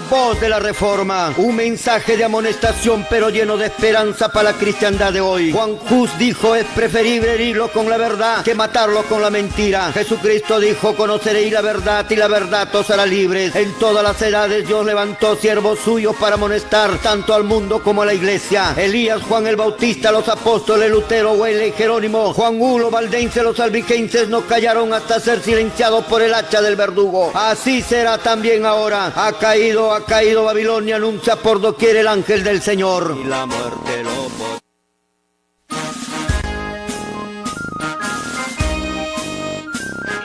Voz de la Reforma, un mensaje de amonestación pero lleno de esperanza para la cristiandad de hoy. Juan Hus dijo: es preferible herirlo con la verdad que matarlo con la mentira. Jesucristo dijo: conoceréis la verdad y la verdad os hará libres. En todas las edades Dios levantó siervos suyos para amonestar tanto al mundo como a la iglesia. Elías, Juan el Bautista, los apóstoles Lutero, Wesley, Jerónimo, Juan Hulo, Valdense, los albigenses no callaron hasta ser silenciados por el hacha del verdugo. Así será también ahora. Ha caído Babilonia, anuncia por doquier el ángel del Señor. Y la muerte lo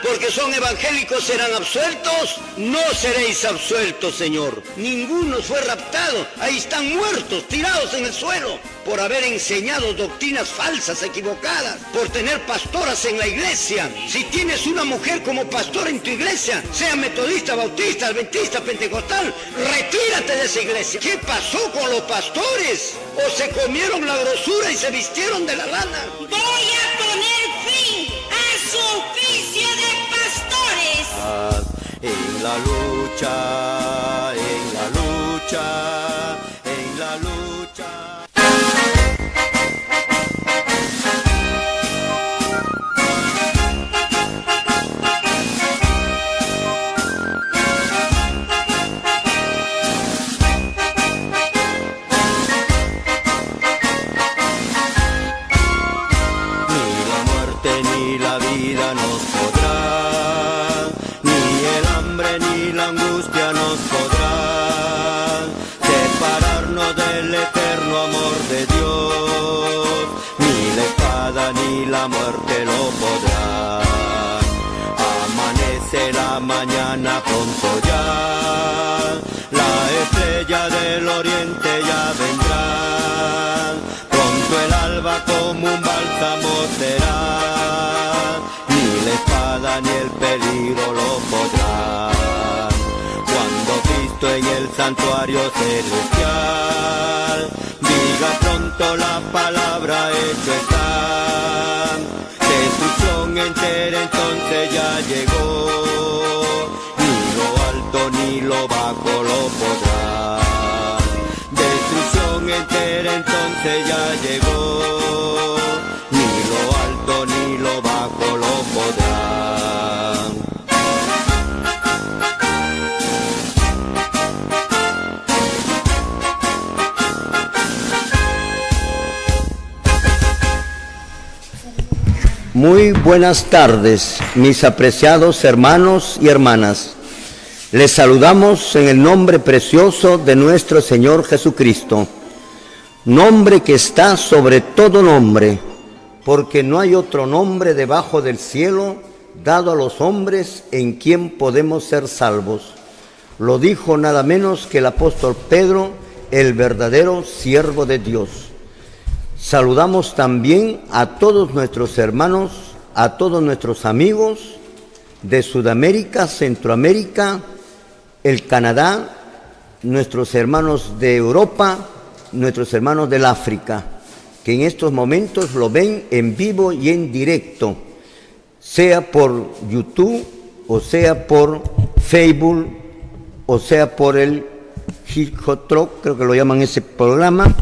porque son evangélicos serán absueltos, no seréis absueltos, Señor. Ninguno fue raptado, ahí están muertos, tirados en el suelo, por haber enseñado doctrinas falsas, equivocadas, por tener pastoras en la iglesia. Si tienes una mujer como pastora en tu iglesia, sea metodista, bautista, adventista, pentecostal, retírate de esa iglesia. ¿Qué pasó con los pastores? ¿O se comieron la grosura y se vistieron de la lana? Voy a poner fin a su oficio de pastores. En la lucha, en la lucha, en la lucha. Ni la vida nos podrá, ni el hambre ni la angustia nos podrá separarnos del eterno amor de Dios. Ni la espada ni la muerte lo podrá. Amanece la mañana pronto ya, la estrella del oriente ya vendrá. Pronto el alba como un bálsamo será, ni la espada ni el peligro lo podrán. Cuando Cristo en el santuario celestial diga pronto la palabra hecho está, destrucción entera entonces ya llegó, ni lo alto ni lo bajo lo podrán. Destrucción entera entonces ya llegó, ni lo alto ni lo bajo lo podrán. Muy buenas tardes, mis apreciados hermanos y hermanas. Les saludamos en el nombre precioso de nuestro Señor Jesucristo, nombre que está sobre todo nombre, porque no hay otro nombre debajo del cielo dado a los hombres en quien podemos ser salvos. Lo dijo nada menos que el apóstol Pedro, el verdadero siervo de Dios. Saludamos también a todos nuestros hermanos, a todos nuestros amigos de Sudamérica, Centroamérica, el Canadá, nuestros hermanos de Europa, nuestros hermanos del África, que en estos momentos lo ven en vivo y en directo, sea por YouTube, o sea por Facebook, o sea por el Hotrock, creo que lo llaman ese programa.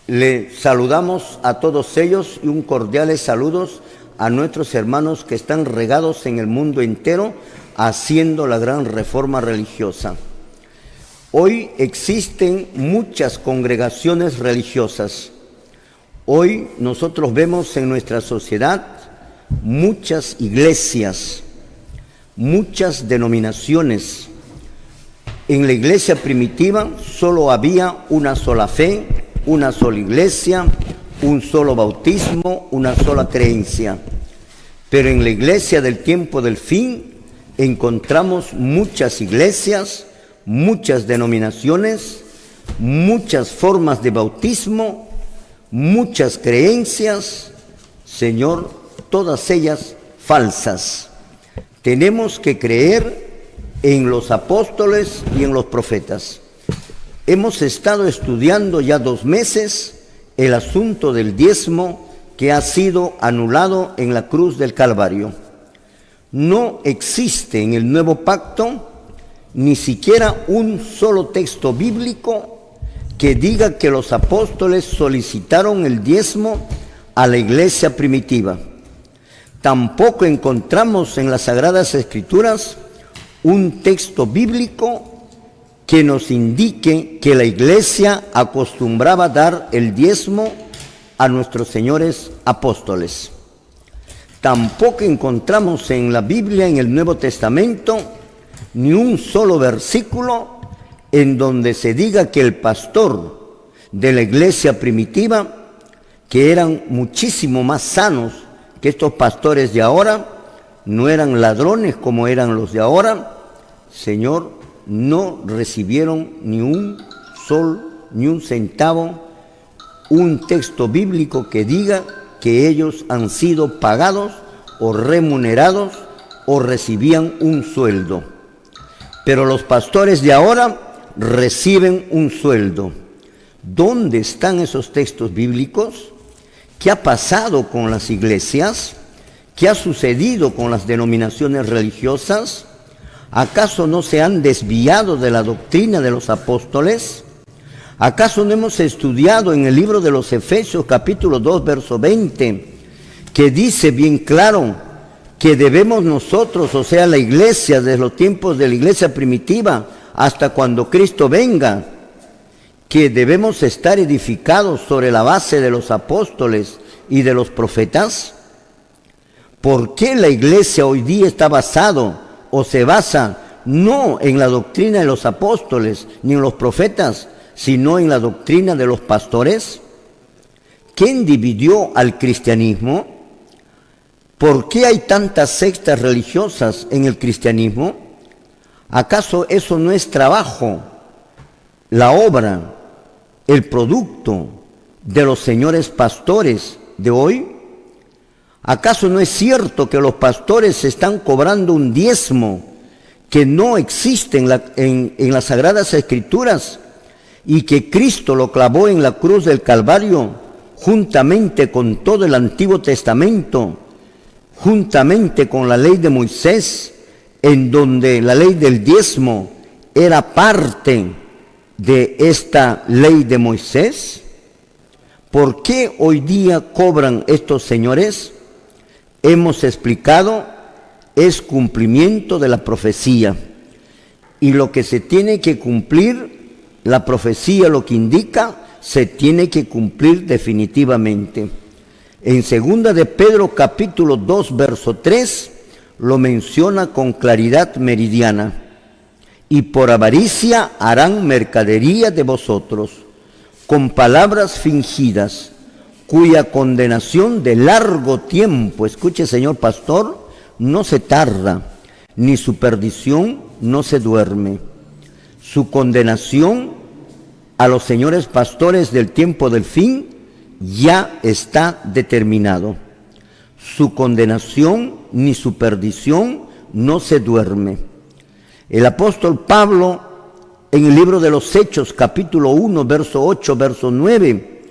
Le saludamos a todos ellos y un cordiales saludos a nuestros hermanos que están regados en el mundo entero haciendo la gran reforma religiosa. Hoy existen muchas congregaciones religiosas. Hoy nosotros vemos en nuestra sociedad muchas iglesias, muchas denominaciones. En la iglesia primitiva solo había una sola fe, una sola iglesia, un solo bautismo, una sola creencia. Pero en la iglesia del tiempo del fin encontramos muchas iglesias, muchas denominaciones, muchas formas de bautismo, muchas creencias, Señor, todas ellas falsas. Tenemos que creer en los apóstoles y en los profetas. Hemos estado estudiando ya 2 meses el asunto del diezmo que ha sido anulado en la cruz del Calvario. No existe en el nuevo pacto ni siquiera un solo texto bíblico que diga que los apóstoles solicitaron el diezmo a la iglesia primitiva. Tampoco encontramos en las Sagradas Escrituras un texto bíblico que nos indique que la iglesia acostumbraba dar el diezmo a nuestros señores apóstoles. Tampoco encontramos en la Biblia, en el Nuevo Testamento, ni un solo versículo en donde se diga que el pastor de la iglesia primitiva, que eran muchísimo más sanos que estos pastores de ahora, no eran ladrones como eran los de ahora, Señor, no recibieron ni un centavo, un texto bíblico que diga que ellos han sido pagados o remunerados o recibían un sueldo. Pero los pastores de ahora reciben un sueldo. ¿Dónde están esos textos bíblicos? ¿Qué ha pasado con las iglesias? ¿Qué ha sucedido con las denominaciones religiosas? ¿Acaso no se han desviado de la doctrina de los apóstoles? ¿Acaso no hemos estudiado en el libro de los Efesios capítulo 2 verso 20 que dice bien claro que debemos nosotros, o sea la iglesia, desde los tiempos de la iglesia primitiva hasta cuando Cristo venga, que debemos estar edificados sobre la base de los apóstoles y de los profetas? ¿Por qué la iglesia hoy día está basado o se basa no en la doctrina de los apóstoles ni en los profetas, sino en la doctrina de los pastores? ¿Quién dividió al cristianismo? ¿Por qué hay tantas sectas religiosas en el cristianismo? ¿Acaso eso no es trabajo, la obra, el producto de los señores pastores de hoy? ¿Acaso no es cierto que los pastores están cobrando un diezmo que no existe en las Sagradas Escrituras y que Cristo lo clavó en la cruz del Calvario juntamente con todo el Antiguo Testamento, juntamente con la ley de Moisés, en donde la ley del diezmo era parte de esta ley de Moisés? ¿Por qué hoy día cobran estos señores? Hemos explicado, es cumplimiento de la profecía. Y lo que se tiene que cumplir, la profecía lo que indica, se tiene que cumplir definitivamente. En 2 de Pedro capítulo 2 verso 3 lo menciona con claridad meridiana. Y por avaricia harán mercadería de vosotros, con palabras fingidas, cuya condenación de largo tiempo, escuche señor pastor, no se tarda, ni su perdición no se duerme. Su condenación a los señores pastores del tiempo del fin ya está determinado. Su condenación ni su perdición no se duerme. El apóstol Pablo, en el libro de los Hechos, capítulo 1, verso 8, verso 9,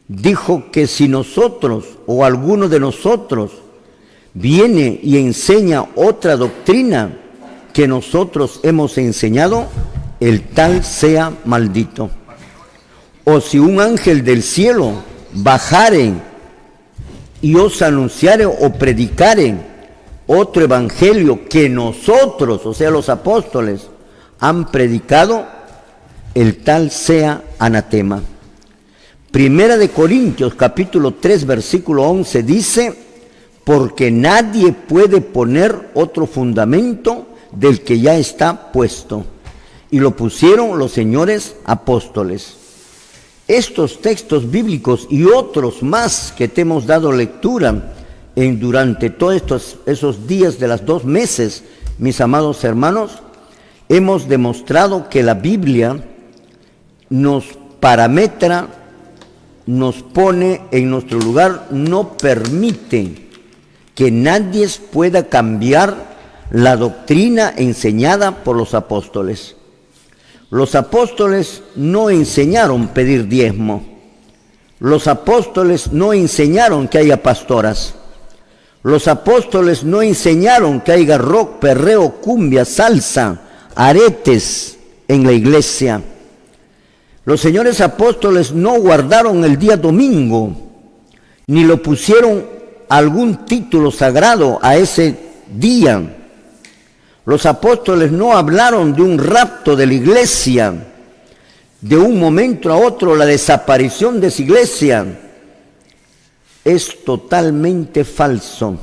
dijo que si nosotros o alguno de nosotros viene y enseña otra doctrina que nosotros hemos enseñado, el tal sea maldito. O si un ángel del cielo bajare y os anunciare o predicare otro evangelio que nosotros, o sea los apóstoles, han predicado, el tal sea anatema. Primera de Corintios capítulo 3 versículo 11 dice: porque nadie puede poner otro fundamento del que ya está puesto, y lo pusieron los señores apóstoles. Estos textos bíblicos y otros más que te hemos dado lectura durante todos esos días de las 2 meses, mis amados hermanos, hemos demostrado que la Biblia nos parametra, nos pone en nuestro lugar, no permite que nadie pueda cambiar la doctrina enseñada por los apóstoles. Los apóstoles no enseñaron pedir diezmo. Los apóstoles no enseñaron que haya pastoras. Los apóstoles no enseñaron que haya rock, perreo, cumbia, salsa, aretes en la iglesia. Los señores apóstoles no guardaron el día domingo, ni lo pusieron algún título sagrado a ese día. Los apóstoles no hablaron de un rapto de la iglesia, de un momento a otro la desaparición de esa iglesia. Es totalmente falso.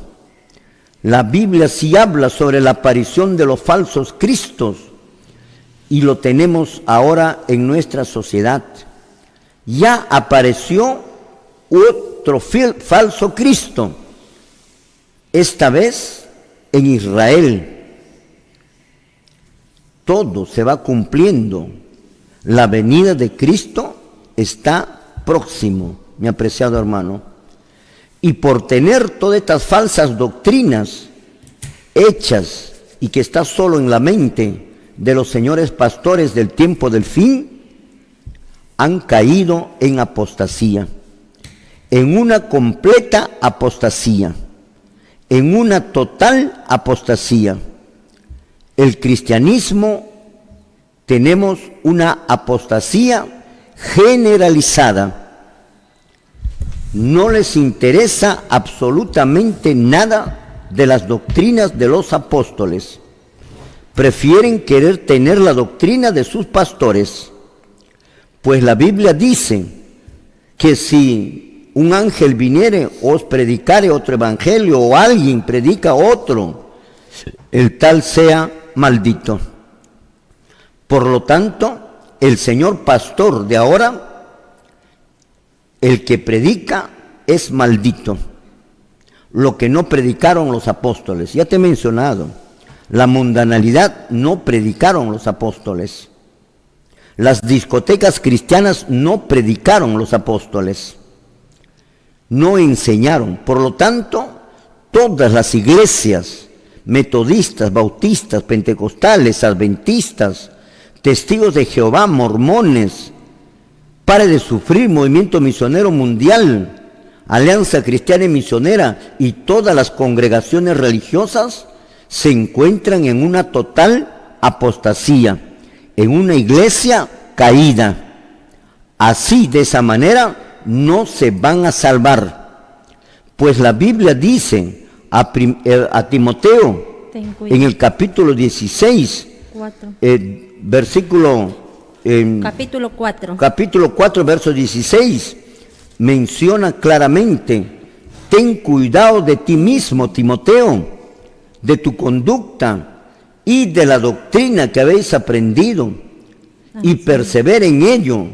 La Biblia sí habla sobre la aparición de los falsos cristos y lo tenemos ahora en nuestra sociedad. Ya apareció otro falso Cristo, esta vez en Israel. Todo se va cumpliendo. La venida de Cristo está próximo, mi apreciado hermano. Y por tener todas estas falsas doctrinas hechas y que está solo en la mente de los señores pastores del tiempo del fin, han caído en apostasía, en una completa apostasía, en una total apostasía. El cristianismo tenemos una apostasía generalizada. No les interesa absolutamente nada de las doctrinas de los apóstoles. Prefieren querer tener la doctrina de sus pastores, pues la Biblia dice que si un ángel viniere o os predicare otro evangelio o alguien predica otro, el tal sea maldito. Por lo tanto, el señor pastor de ahora, el que predica, es maldito. Lo que no predicaron los apóstoles, ya te he mencionado, la mundanalidad no predicaron los apóstoles. Las discotecas cristianas no predicaron los apóstoles. No enseñaron. Por lo tanto, todas las iglesias, metodistas, bautistas, pentecostales, adventistas, testigos de Jehová, mormones, Pare de Sufrir, Movimiento Misionero Mundial, Alianza Cristiana y Misionera y todas las congregaciones religiosas se encuentran en una total apostasía, en una iglesia caída. Así, de esa manera, no se van a salvar. Pues la Biblia dice a Timoteo, en el capítulo 16, capítulo 4, verso 16, menciona claramente: ten cuidado de ti mismo, Timoteo, de tu conducta y de la doctrina que habéis aprendido, y persevera en ello.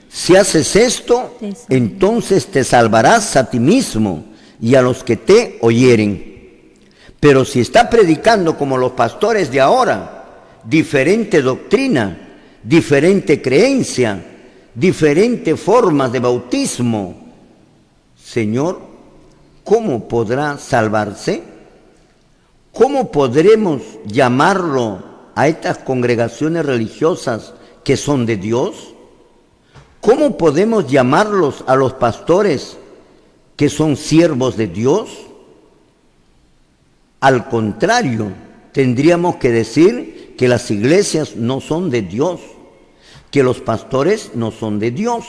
Si haces esto, entonces te salvarás a ti mismo y a los que te oyeren. Pero si está predicando como los pastores de ahora, diferente doctrina, diferente creencia, diferentes formas de bautismo, Señor, ¿cómo podrá salvarse? ¿Cómo podremos llamarlo a estas congregaciones religiosas que son de Dios? ¿Cómo podemos llamarlos a los pastores que son siervos de Dios? Al contrario, tendríamos que decir que las iglesias no son de Dios, que los pastores no son de Dios.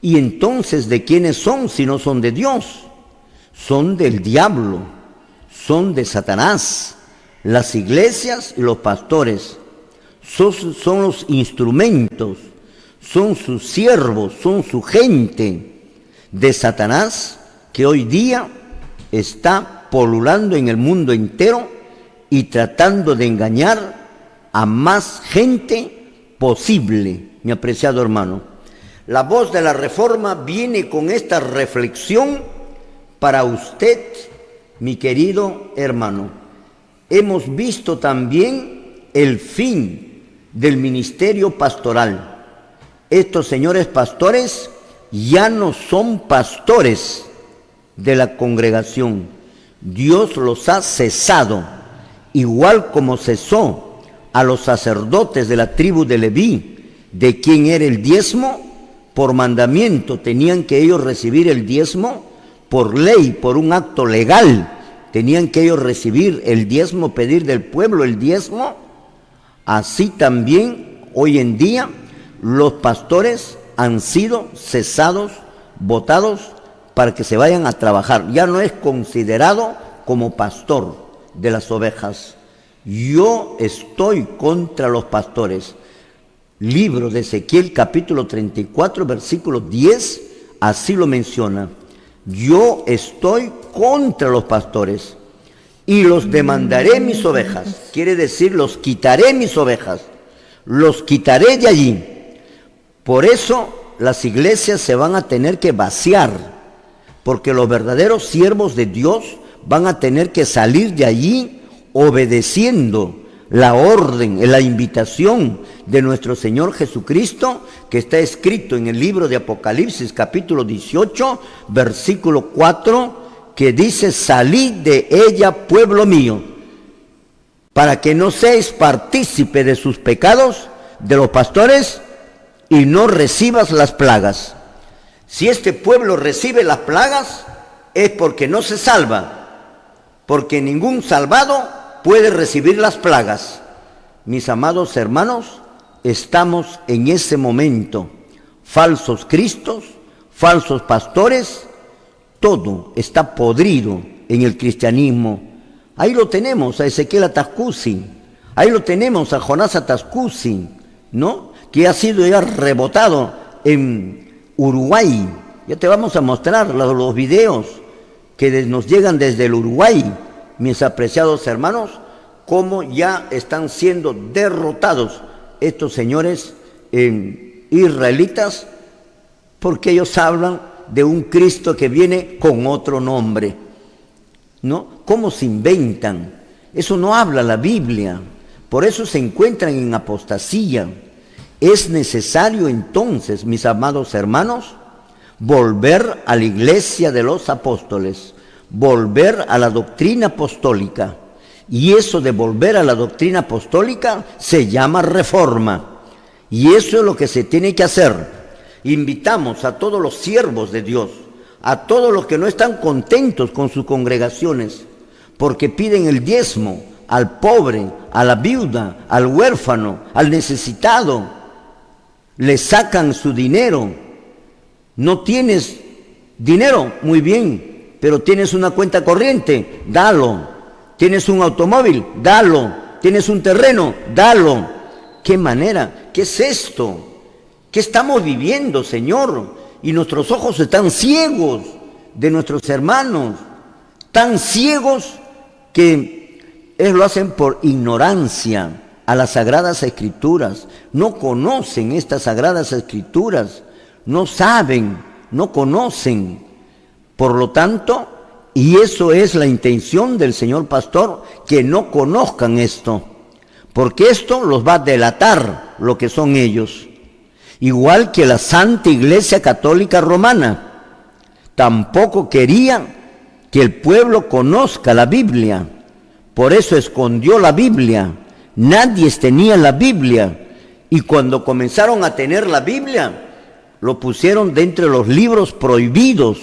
Y entonces, ¿de quiénes son si no son de Dios? Son del diablo, son de Satanás. Las iglesias y los pastores son los instrumentos, son sus siervos, son su gente de Satanás, que hoy día está polulando en el mundo entero y tratando de engañar a más gente posible, mi apreciado hermano. La voz de la Reforma viene con esta reflexión para usted, mi querido hermano. Hemos visto también el fin del ministerio pastoral. Estos señores pastores ya no son pastores de la congregación. Dios los ha cesado, igual como cesó a los sacerdotes de la tribu de Leví, de quien era el diezmo. Por mandamiento tenían que ellos recibir el diezmo, por ley, por un acto legal, tenían que ellos recibir el diezmo, pedir del pueblo el diezmo. Así también hoy en día los pastores han sido cesados, votados para que se vayan a trabajar. Ya no es considerado como pastor de las ovejas. Yo estoy contra los pastores. Libro de Ezequiel capítulo 34 versículo 10, así lo menciona. Yo estoy contra los pastores y los demandaré mis ovejas. Quiere decir, los quitaré mis ovejas, los quitaré de allí. Por eso las iglesias se van a tener que vaciar, porque los verdaderos siervos de Dios van a tener que salir de allí obedeciendo la orden, la invitación de nuestro Señor Jesucristo, que está escrito en el libro de Apocalipsis capítulo 18, versículo 4, que dice: salid de ella, pueblo mío, para que no seáis partícipe de sus pecados, de los pastores, y no recibas las plagas. Si este pueblo recibe las plagas, es porque no se salva, porque ningún salvado puede recibir las plagas. Mis amados hermanos, estamos en ese momento. Falsos cristos, falsos pastores, todo está podrido en el cristianismo. Ahí lo tenemos a Ezequiel Atascusi, ahí lo tenemos a Jonás Atascusi, ¿no? Que ha sido ya rebotado en Uruguay. Ya te vamos a mostrar los videos que nos llegan desde el Uruguay, mis apreciados hermanos, cómo ya están siendo derrotados estos señores israelitas, porque ellos hablan de un Cristo que viene con otro nombre, ¿no? ¿Cómo se inventan? Eso no habla la Biblia, por eso se encuentran en apostasía. Es necesario entonces, mis amados hermanos, volver a la iglesia de los apóstoles, volver a la doctrina apostólica. Y eso de volver a la doctrina apostólica se llama reforma. Y eso es lo que se tiene que hacer. Invitamos a todos los siervos de Dios, a todos los que no están contentos con sus congregaciones, porque piden el diezmo al pobre, a la viuda, al huérfano, al necesitado. Le sacan su dinero. No tienes dinero, muy bien, pero tienes una cuenta corriente, dalo. Tienes un automóvil, dalo. Tienes un terreno, dalo. ¿Qué manera? ¿Qué es esto? ¿Qué estamos viviendo, Señor? Y nuestros ojos están ciegos de nuestros hermanos, tan ciegos que lo hacen por ignorancia a las Sagradas Escrituras. No conocen estas Sagradas Escrituras, no saben, no conocen. Por lo tanto, y eso es la intención del señor pastor, que no conozcan esto, porque esto los va a delatar lo que son ellos. Igual que la Santa Iglesia Católica Romana, tampoco quería que el pueblo conozca la Biblia, por eso escondió la Biblia. Nadie tenía la Biblia, y cuando comenzaron a tener la Biblia, lo pusieron de entre los libros prohibidos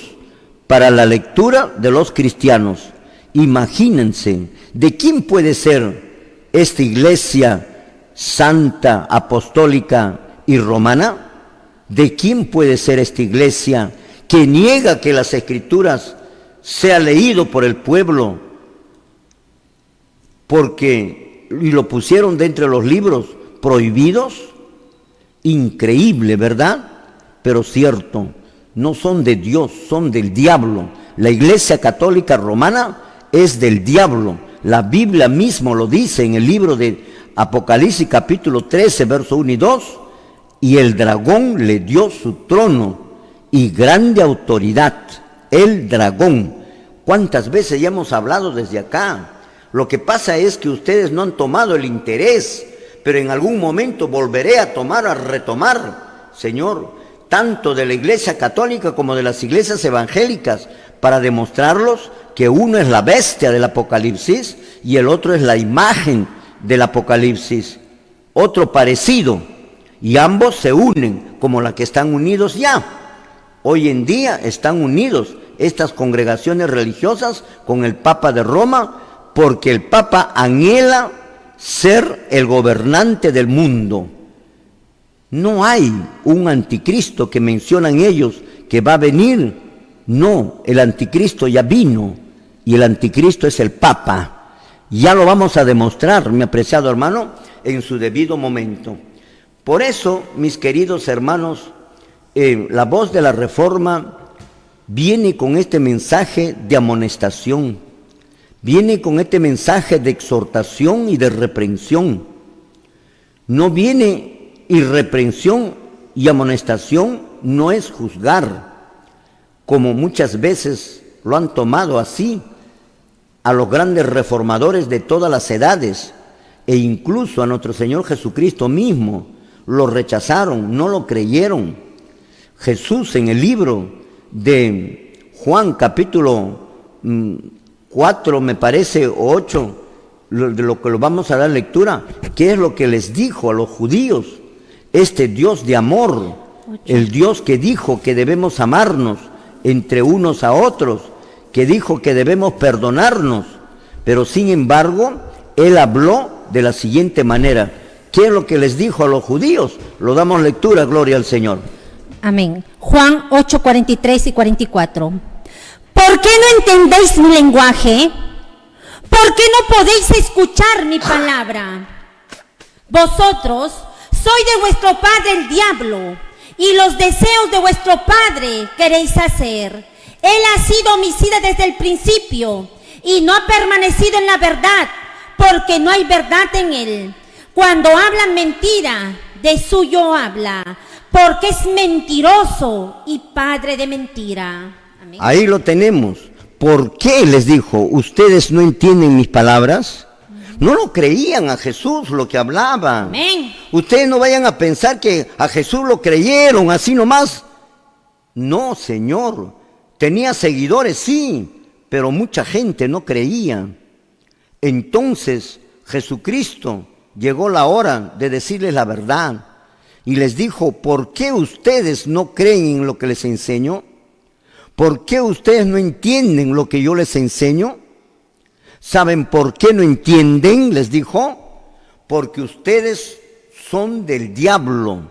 para la lectura de los cristianos. Imagínense, ¿de quién puede ser esta iglesia santa, apostólica y romana? ¿De quién puede ser esta iglesia que niega que las Escrituras sea leído por el pueblo? Y lo pusieron de entre los libros prohibidos. Increíble, ¿verdad? Pero cierto. No son de Dios, son del diablo. La Iglesia Católica Romana es del diablo. La Biblia mismo lo dice en el libro de Apocalipsis capítulo 13, verso 1 y 2. Y el dragón le dio su trono y grande autoridad. El dragón. ¿Cuántas veces ya hemos hablado desde acá? Lo que pasa es que ustedes no han tomado el interés, pero en algún momento volveré a retomar, Señor, tanto de la Iglesia Católica como de las iglesias evangélicas, para demostrarlos que uno es la bestia del Apocalipsis y el otro es la imagen del Apocalipsis, otro parecido, y ambos se unen como la que están unidos ya. Hoy en día están unidos estas congregaciones religiosas con el Papa de Roma, porque el Papa anhela ser el gobernante del mundo. No hay un anticristo que mencionan ellos que va a venir. No, el anticristo ya vino y el anticristo es el Papa. Ya lo vamos a demostrar, mi apreciado hermano, en su debido momento. Por eso, mis queridos hermanos, la voz de la Reforma viene con este mensaje de amonestación, viene con este mensaje de exhortación y de reprensión. No viene, y reprensión y amonestación no es juzgar, como muchas veces lo han tomado así a los grandes reformadores de todas las edades, e incluso a nuestro Señor Jesucristo mismo. Lo rechazaron, no lo creyeron. Jesús en el libro de Juan capítulo 4, me parece, o 8, de lo que lo vamos a dar lectura, ¿qué es lo que les dijo a los judíos? Este Dios de amor, el Dios que dijo que debemos amarnos entre unos a otros, que dijo que debemos perdonarnos, pero sin embargo, Él habló de la siguiente manera. ¿Qué es lo que les dijo a los judíos? Lo damos lectura, gloria al Señor. Amén. Juan 8, 43 y 44. ¿Por qué no entendéis mi lenguaje? ¿Por qué no podéis escuchar mi palabra? Vosotros sois de vuestro padre el diablo, y los deseos de vuestro padre queréis hacer. Él ha sido homicida desde el principio, y no ha permanecido en la verdad, porque no hay verdad en él. Cuando habla mentira, de suyo habla, porque es mentiroso y padre de mentira. Amén. Ahí lo tenemos. ¿Por qué les dijo? ¿Ustedes no entienden mis palabras? No lo creían a Jesús lo que hablaba. Amén. Ustedes no vayan a pensar que a Jesús lo creyeron así nomás. No, Señor. Tenía seguidores, sí, pero mucha gente no creía. Entonces Jesucristo llegó la hora de decirles la verdad y les dijo: ¿por qué ustedes no creen en lo que les enseño? ¿Por qué ustedes no entienden lo que yo les enseño? ¿Saben por qué no entienden? Les dijo: porque ustedes son del diablo.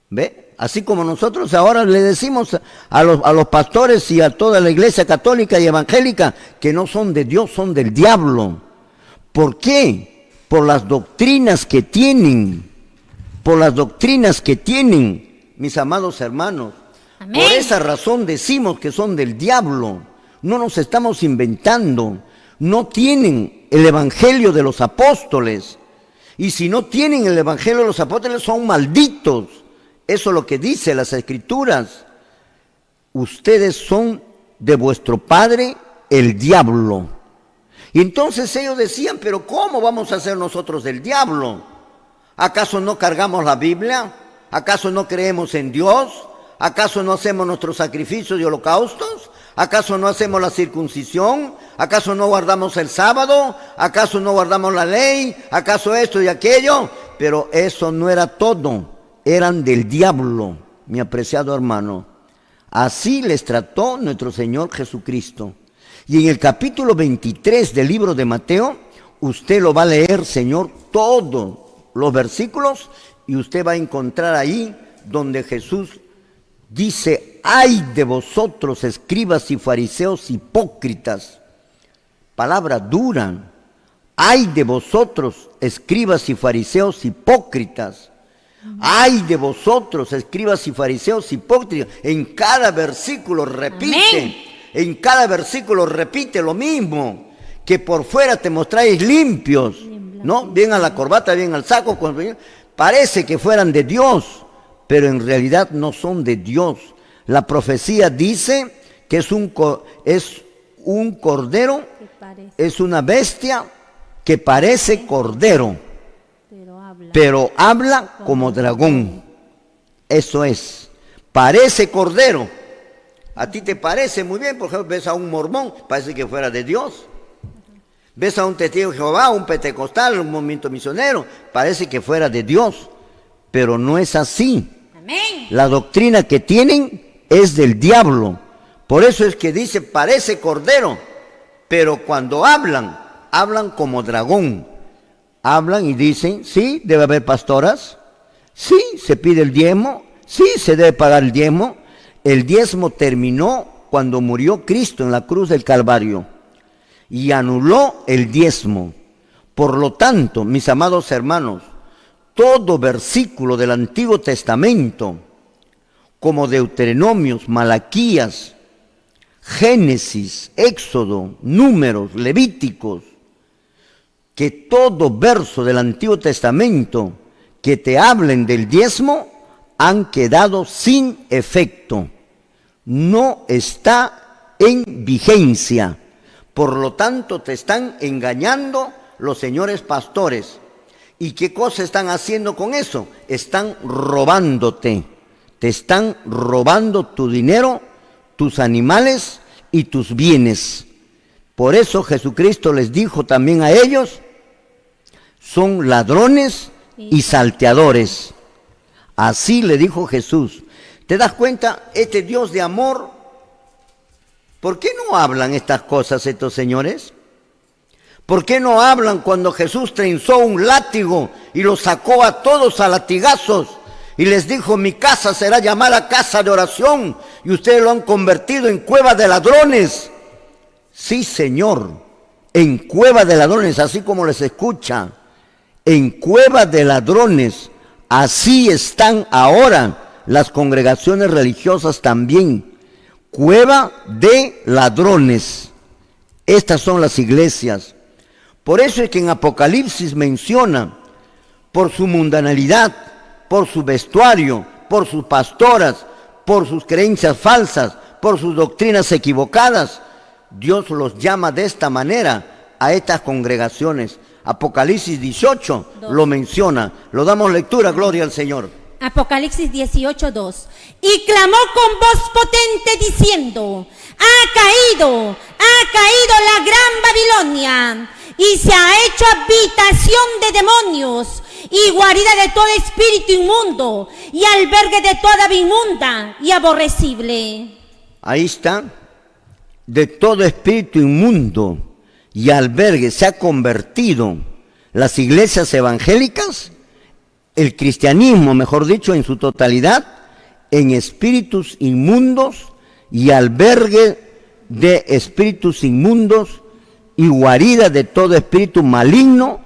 ¿Ve? Así como nosotros ahora le decimos a los pastores y a toda la iglesia católica y evangélica que no son de Dios, son del diablo. ¿Por qué? Por las doctrinas que tienen. Por las doctrinas que tienen, mis amados hermanos. Amén. Por esa razón decimos que son del diablo. No nos estamos inventando. No tienen el evangelio de los apóstoles. Y si no tienen el evangelio de los apóstoles, son malditos. Eso es lo que dice las Escrituras. Ustedes son de vuestro padre el diablo. Y entonces ellos decían: pero ¿cómo vamos a ser nosotros del diablo? ¿Acaso no cargamos la Biblia? ¿Acaso no creemos en Dios? ¿Acaso no hacemos nuestros sacrificios y holocaustos? ¿Acaso no hacemos la circuncisión? ¿Acaso no guardamos el sábado? ¿Acaso no guardamos la ley? ¿Acaso esto y aquello? Pero eso no era todo. Eran del diablo, mi apreciado hermano. Así les trató nuestro Señor Jesucristo. Y en el capítulo 23 del libro de Mateo, usted lo va a leer, Señor, todos los versículos, y usted va a encontrar ahí donde Jesús dice: ay de vosotros, escribas y fariseos hipócritas. Palabra dura. Ay de vosotros, escribas y fariseos hipócritas. Ay de vosotros, escribas y fariseos hipócritas. En cada versículo repite. Amén. En cada versículo repite lo mismo. Que por fuera te mostráis limpios, ¿no? Bien a la corbata, bien al saco. Parece que fueran de Dios, pero en realidad no son de Dios. La profecía dice que es un cordero, es una bestia que parece cordero, pero habla como dragón. Eso es, parece cordero. A ti te parece muy bien, por ejemplo, ves a un mormón, parece que fuera de Dios. Ves a un testigo de Jehová, un pentecostal, un movimiento misionero, parece que fuera de Dios, pero no es así. Amén. La doctrina que tienen es del diablo. Por eso es que dice: parece cordero, pero cuando hablan, hablan como dragón. hablan y dicen, sí, debe haber pastoras, sí, se pide el diezmo, sí, se debe pagar el diezmo. El diezmo terminó cuando murió Cristo en la cruz del Calvario y anuló el diezmo. Por lo tanto, mis amados hermanos, todo versículo del Antiguo Testamento, como Deuteronomios, Malaquías, Génesis, Éxodo, Números, Levíticos, que todo verso del Antiguo Testamento que te hablen del diezmo han quedado sin efecto. No está en vigencia. Por lo tanto, te están engañando los señores pastores. ¿Y qué cosa están haciendo con eso? Están robándote. Te están robando tu dinero, tus animales y tus bienes. Por eso Jesucristo les dijo también a ellos, son ladrones y salteadores. Así le dijo Jesús. ¿Te das cuenta? Este Dios de amor, ¿por qué no hablan estas cosas estos señores? ¿Por qué no hablan cuando Jesús trenzó un látigo y los sacó a todos a latigazos y les dijo, mi casa será llamada casa de oración y ustedes lo han convertido en cueva de ladrones? Sí, Señor, en cueva de ladrones, así como les escucha, en cueva de ladrones. Así están ahora las congregaciones religiosas también, cueva de ladrones. Estas son las iglesias. Por eso es que en Apocalipsis menciona, por su mundanalidad, por su vestuario, por sus pastoras, por sus creencias falsas, por sus doctrinas equivocadas, Dios los llama de esta manera a estas congregaciones. Apocalipsis 18 lo menciona. Lo damos lectura, gloria al Señor. Apocalipsis 18:2. Y clamó con voz potente diciendo, ha caído la gran Babilonia, y se ha hecho habitación de demonios, y guarida de todo espíritu inmundo, y albergue de toda ave inmunda y aborrecible. Ahí está, de todo espíritu inmundo y albergue. Se ha convertido las iglesias evangélicas, el cristianismo, mejor dicho, en su totalidad, en espíritus inmundos y albergue de espíritus inmundos y guarida de todo espíritu maligno.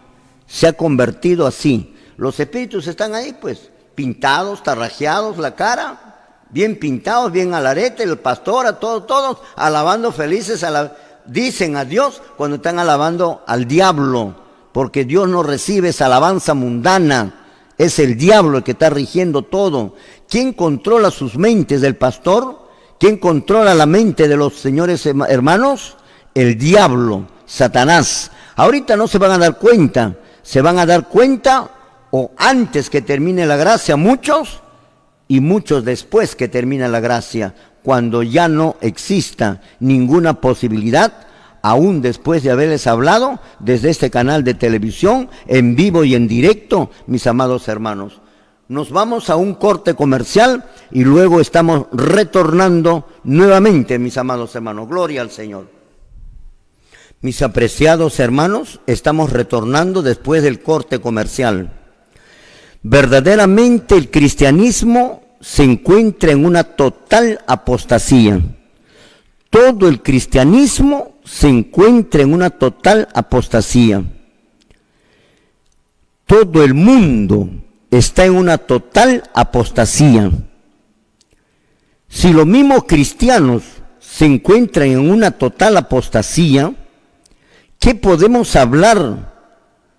Se ha convertido así. Los espíritus están ahí, pues, pintados, tarrajeados, la cara, bien pintados, bien al arete, el pastor, a todos alabando felices, dicen a Dios cuando están alabando al diablo, porque Dios no recibe esa alabanza mundana. Es el diablo el que está rigiendo todo. ¿Quién controla sus mentes del pastor? ¿Quién controla la mente de los señores hermanos? El diablo, Satanás. Ahorita no se van a dar cuenta. Se van a dar cuenta o antes que termine la gracia muchos, y muchos después que termine la gracia, cuando ya no exista ninguna posibilidad, aún después de haberles hablado desde este canal de televisión, en vivo y en directo, mis amados hermanos. Nos vamos a un corte comercial y luego estamos retornando nuevamente, mis amados hermanos. Gloria al Señor. Mis apreciados hermanos, estamos retornando después del corte comercial. Verdaderamente el cristianismo se encuentra en una total apostasía. Todo el cristianismo se encuentra en una total apostasía. Todo el mundo está en una total apostasía. Si los mismos cristianos se encuentran en una total apostasía, ¿qué podemos hablar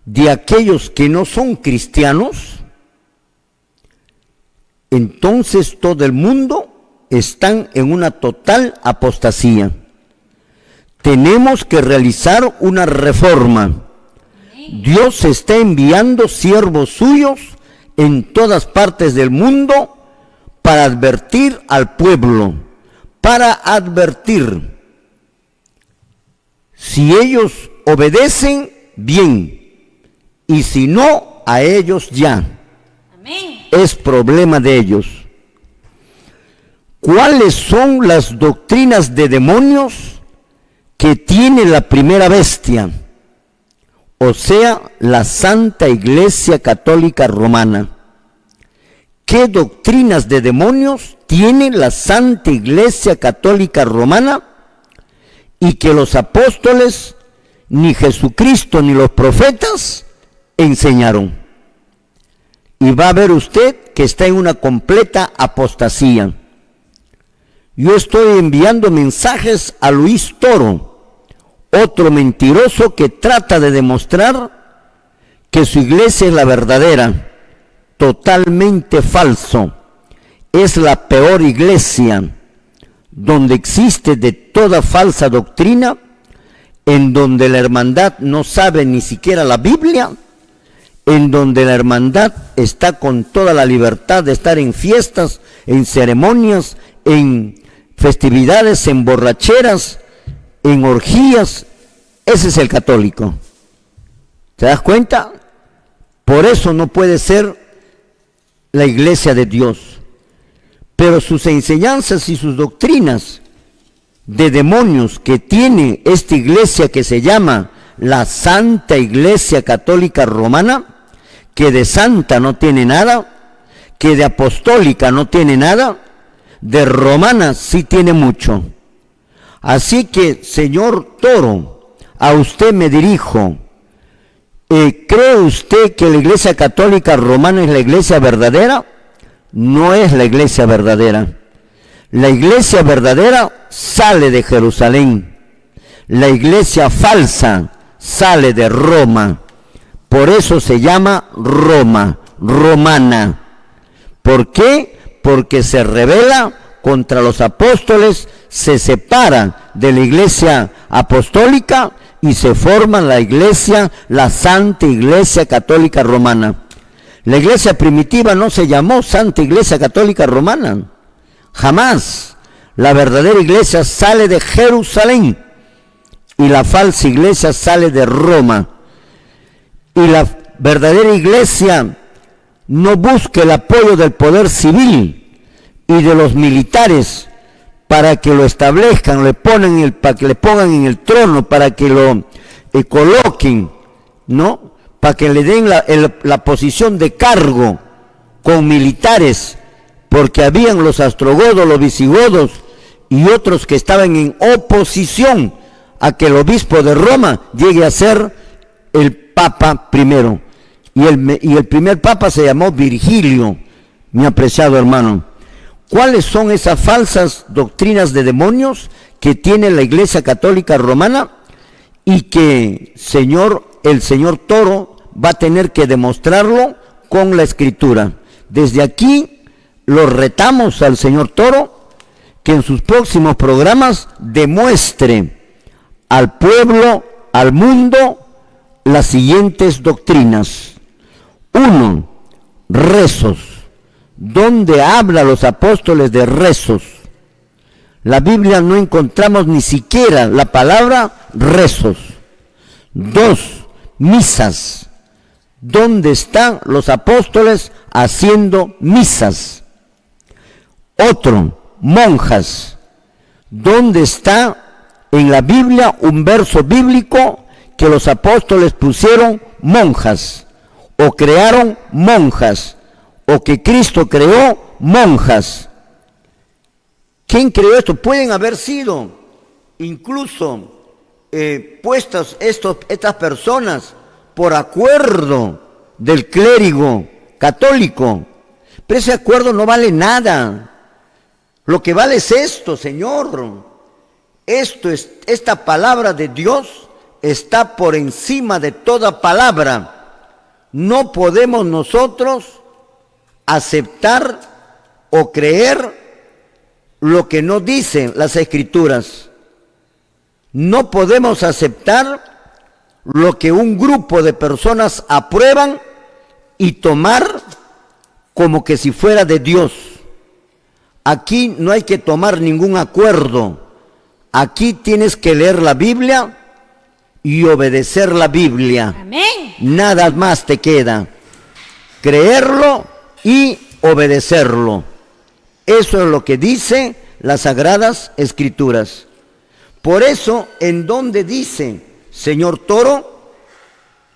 de aquellos que no son cristianos? Entonces todo el mundo está en una total apostasía. Tenemos que realizar una reforma. Dios está enviando siervos suyos en todas partes del mundo para advertir al pueblo, para advertir. Si ellos obedecen, bien, y si no, a ellos ya. Amén. Es problema de ellos. ¿Cuáles son las doctrinas de demonios que tiene la primera bestia o sea, la Santa Iglesia Católica Romana. ¿Qué doctrinas de demonios tiene la Santa Iglesia Católica Romana? Y que los apóstoles, ni Jesucristo, ni los profetas enseñaron. Y va a ver usted que está en una completa apostasía. Yo estoy enviando mensajes a Luis Toro, otro mentiroso que trata de demostrar que su iglesia es la verdadera. Totalmente falso. Es la peor iglesia, donde existe de toda falsa doctrina, en donde la hermandad no sabe ni siquiera la Biblia, en donde la hermandad está con toda la libertad de estar en fiestas, en ceremonias, en festividades, en borracheras, en orgías. Ese es el católico. ¿Te das cuenta? Por eso no puede ser la iglesia de Dios. Pero sus enseñanzas y sus doctrinas de demonios que tiene esta iglesia que se llama la Santa Iglesia Católica Romana, que de santa no tiene nada, que de apostólica no tiene nada, de romana sí tiene mucho. Así que, señor Toro, a usted me dirijo. ¿Cree usted que la Iglesia Católica Romana es la iglesia verdadera? No es la iglesia verdadera. La iglesia verdadera sale de Jerusalén. La iglesia falsa sale de Roma. Por eso se llama Roma, romana. ¿Por qué? Porque se rebela contra los apóstoles, se separa de la iglesia apostólica y se forma la iglesia, la Santa Iglesia Católica Romana. La iglesia primitiva no se llamó Santa Iglesia Católica Romana. Jamás. La verdadera iglesia sale de Jerusalén y la falsa iglesia sale de Roma. Y la verdadera iglesia no busca el apoyo del poder civil y de los militares para que lo establezcan, para que le pongan en el trono, para que lo coloquen, ¿no? Para que le den la posición de cargo con militares, porque habían los ostrogodos, los visigodos y otros que estaban en oposición a que el obispo de Roma llegue a ser el Papa primero. Y el primer Papa se llamó Virgilio, mi apreciado hermano. ¿Cuáles son esas falsas doctrinas de demonios que tiene la Iglesia Católica Romana y que el señor Toro va a tener que demostrarlo con la Escritura? Desde aquí lo retamos al señor Toro que en sus próximos programas demuestre al pueblo, al mundo, las siguientes doctrinas. 1. Rezos. ¿Dónde habla los apóstoles de rezos? La Biblia no encontramos ni siquiera la palabra rezos. 2. Misas. ¿Dónde están los apóstoles haciendo misas? Otro, monjas. ¿Dónde está en la Biblia un verso bíblico que los apóstoles pusieron monjas o crearon monjas? O que Cristo creó monjas. ¿Quién creó esto? Pueden haber sido incluso puestas estas personas por acuerdo del clérigo católico, pero ese acuerdo no vale nada. Lo que vale es esto, Señor. Esta palabra de Dios está por encima de toda palabra. No podemos nosotros aceptar o creer lo que no dicen las Escrituras. No podemos aceptar lo que un grupo de personas aprueban y tomar como que si fuera de Dios. Aquí no hay que tomar ningún acuerdo. Aquí tienes que leer la Biblia y obedecer la Biblia. Amén. Nada más te queda. Creerlo y obedecerlo. Eso es lo que dice las Sagradas Escrituras. Por eso, en donde dice, señor Toro,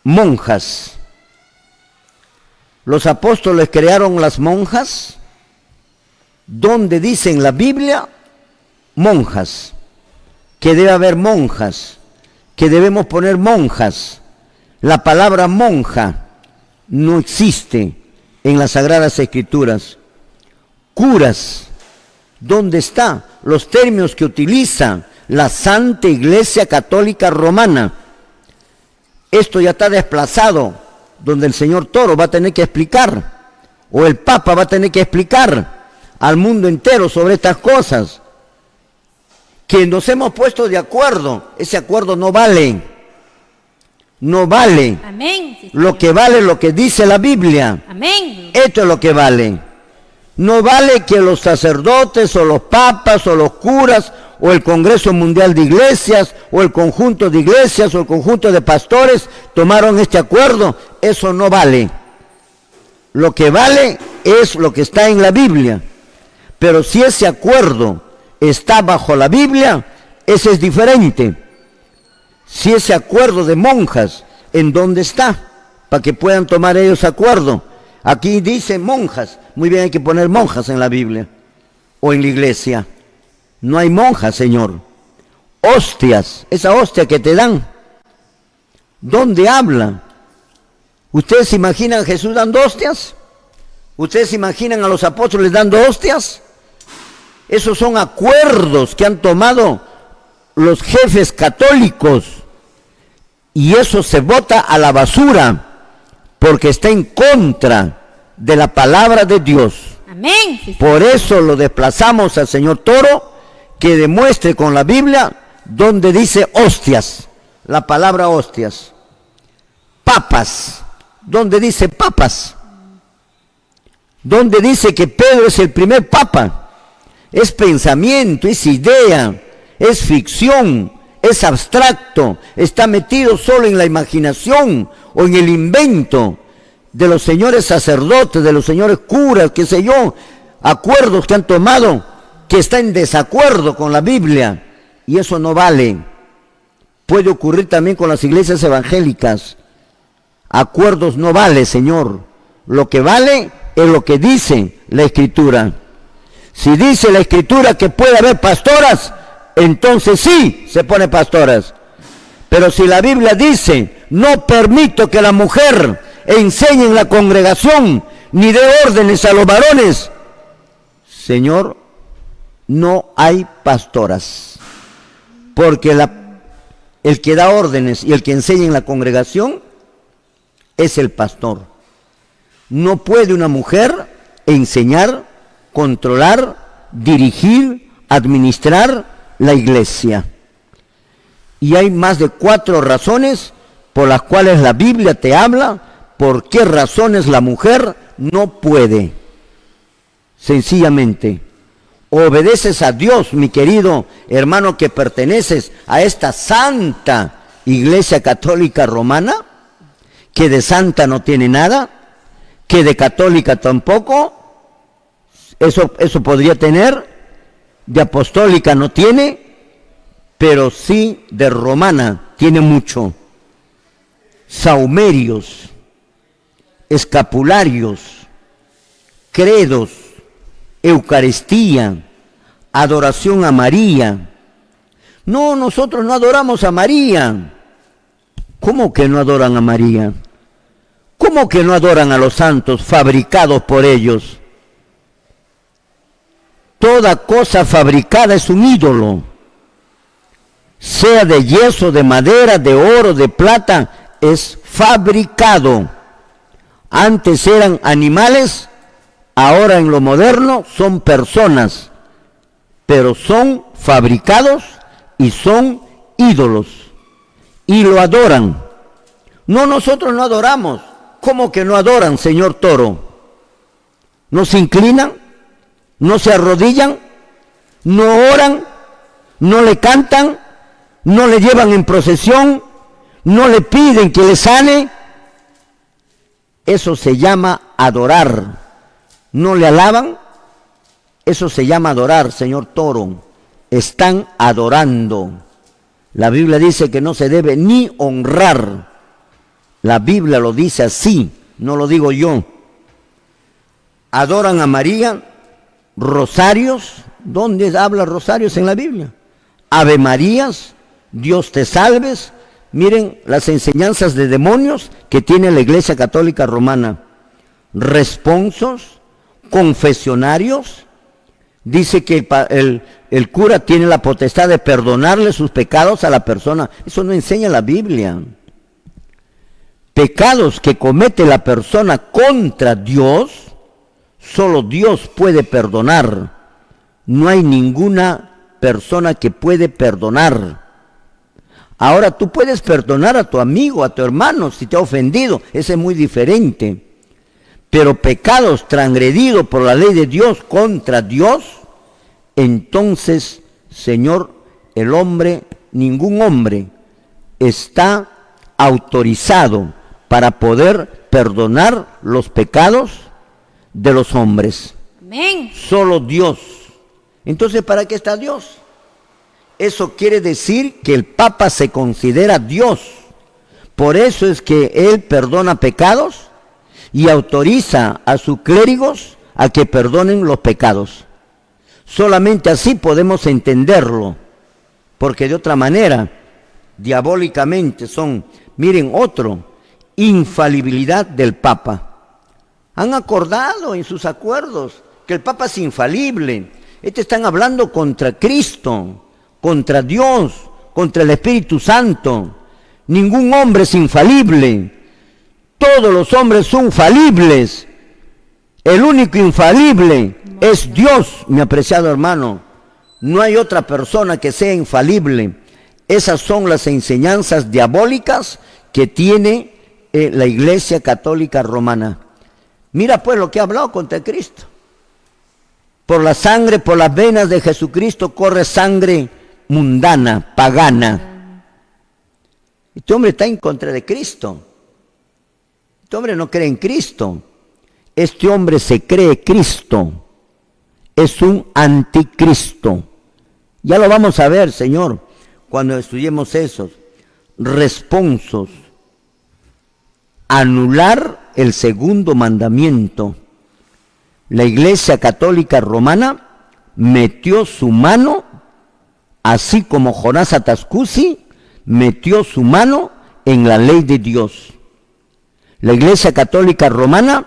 monjas. Los apóstoles crearon las monjas. ¿Dónde dice en la Biblia? Monjas. Que debe haber monjas. Que debemos poner monjas. La palabra monja no existe en las Sagradas Escrituras. Curas. ¿Dónde está? Los términos que utiliza la Santa Iglesia Católica Romana. Esto ya está desplazado, donde el señor Toro va a tener que explicar, o el Papa va a tener que explicar al mundo entero sobre estas cosas. Que nos hemos puesto de acuerdo, ese acuerdo no vale. No vale. Amén. Sí, lo que vale es lo que dice la Biblia. Amén. Esto es lo que vale. No vale que los sacerdotes o los papas o los curas o el Congreso Mundial de Iglesias o el conjunto de iglesias o el conjunto de pastores tomaron este acuerdo. Eso no vale. Lo que vale es lo que está en la Biblia. Pero si ese acuerdo está bajo la Biblia, ese es diferente. Si ese acuerdo de monjas, ¿en dónde está? Para que puedan tomar ellos acuerdo. Aquí dice monjas. Muy bien, hay que poner monjas en la Biblia o en la iglesia. No hay monjas, Señor. Hostias, esa hostia que te dan. ¿Dónde habla? ¿Ustedes se imaginan a Jesús dando hostias? ¿Ustedes se imaginan a los apóstoles dando hostias? Esos son acuerdos que han tomado los jefes católicos y eso se bota a la basura porque está en contra de la palabra de Dios. Amén. Sí, por eso lo desplazamos al señor Toro, que demuestre con la Biblia donde dice hostias, la palabra hostias. Papas, donde dice papas, donde dice que Pedro es el primer papa. Es pensamiento, es idea, es ficción, es abstracto, está metido solo en la imaginación o en el invento de los señores sacerdotes, de los señores curas, qué sé yo, acuerdos que han tomado que está en desacuerdo con la Biblia, y eso no vale. Puede ocurrir también con las iglesias evangélicas. Acuerdos no vale, Señor. Lo que vale es lo que dice la Escritura. Si dice la Escritura que puede haber pastoras, entonces sí se pone pastoras. Pero si la Biblia dice, no permito que la mujer enseñe en la congregación, ni dé órdenes a los varones, Señor, no hay pastoras. Porque el que da órdenes y el que enseña en la congregación es el pastor. No puede una mujer enseñar, controlar, dirigir, administrar la iglesia. Y hay más de 4 razones por las cuales la Biblia te habla por qué razones la mujer no puede. Sencillamente, obedeces a Dios, mi querido hermano, que perteneces a esta santa Iglesia Católica Romana, que de santa no tiene nada, que de católica tampoco, eso podría tener, de apostólica no tiene, pero sí de romana tiene mucho. Saumerios, escapularios, credos, Eucaristía, adoración a María. No, nosotros no adoramos a María. ¿Cómo que no adoran a María? ¿Cómo que no adoran a los santos fabricados por ellos? Toda cosa fabricada es un ídolo, sea de yeso, de madera, de oro, de plata, es fabricado. Antes eran animales, ahora en lo moderno son personas, pero son fabricados y son ídolos y lo adoran. No, nosotros no adoramos. ¿Cómo que no adoran, señor Toro? ¿No se inclinan? ¿No se arrodillan? ¿No oran? ¿No le cantan? ¿No le llevan en procesión? ¿No le piden que le sane? Eso se llama adorar. ¿No le alaban? Eso se llama adorar, señor Toro. Están adorando. La Biblia dice que no se debe ni honrar La Biblia lo dice así, no lo digo yo. Adoran a María, rosarios. ¿Dónde habla rosarios en la Biblia? Ave Marías, Dios te salves. Miren las enseñanzas de demonios que tiene la Iglesia Católica Romana. Responsos, confesionarios. Dice que el cura tiene la potestad de perdonarle sus pecados a la persona. Eso no enseña la Biblia. Pecados que comete la persona contra Dios, solo Dios puede perdonar. No hay ninguna persona que puede perdonar. Ahora tú puedes perdonar a tu amigo, a tu hermano, si te ha ofendido. Ese es muy diferente. Pero pecados transgredidos por la ley de Dios contra Dios, entonces, Señor, el hombre, ningún hombre está autorizado para poder perdonar los pecados de los hombres. Amén. Solo Dios. Entonces, ¿para qué está Dios? Eso quiere decir que el Papa se considera Dios. Por eso es que Él perdona pecados y autoriza a sus clérigos a que perdonen los pecados. Solamente así podemos entenderlo, porque de otra manera, diabólicamente son, miren otro, infalibilidad del Papa. Han acordado en sus acuerdos que el Papa es infalible. Están hablando contra Cristo, contra Dios, contra el Espíritu Santo. Ningún hombre es infalible. Todos los hombres son falibles. El único infalible es Dios, mi apreciado hermano. No hay otra persona que sea infalible. Esas son las enseñanzas diabólicas que tiene la Iglesia Católica Romana. Mira pues lo que ha hablado contra Cristo. Por la sangre, por las venas de Jesucristo corre sangre mundana, pagana. Este hombre está en contra de Cristo. Este hombre no cree en Cristo. Este hombre se cree Cristo. Es un anticristo. Ya lo vamos a ver, Señor, cuando estudiemos esos responsos. Anular el segundo mandamiento. La Iglesia Católica Romana metió su mano, así como Jonás Atascusi metió su mano en la ley de Dios. La Iglesia Católica Romana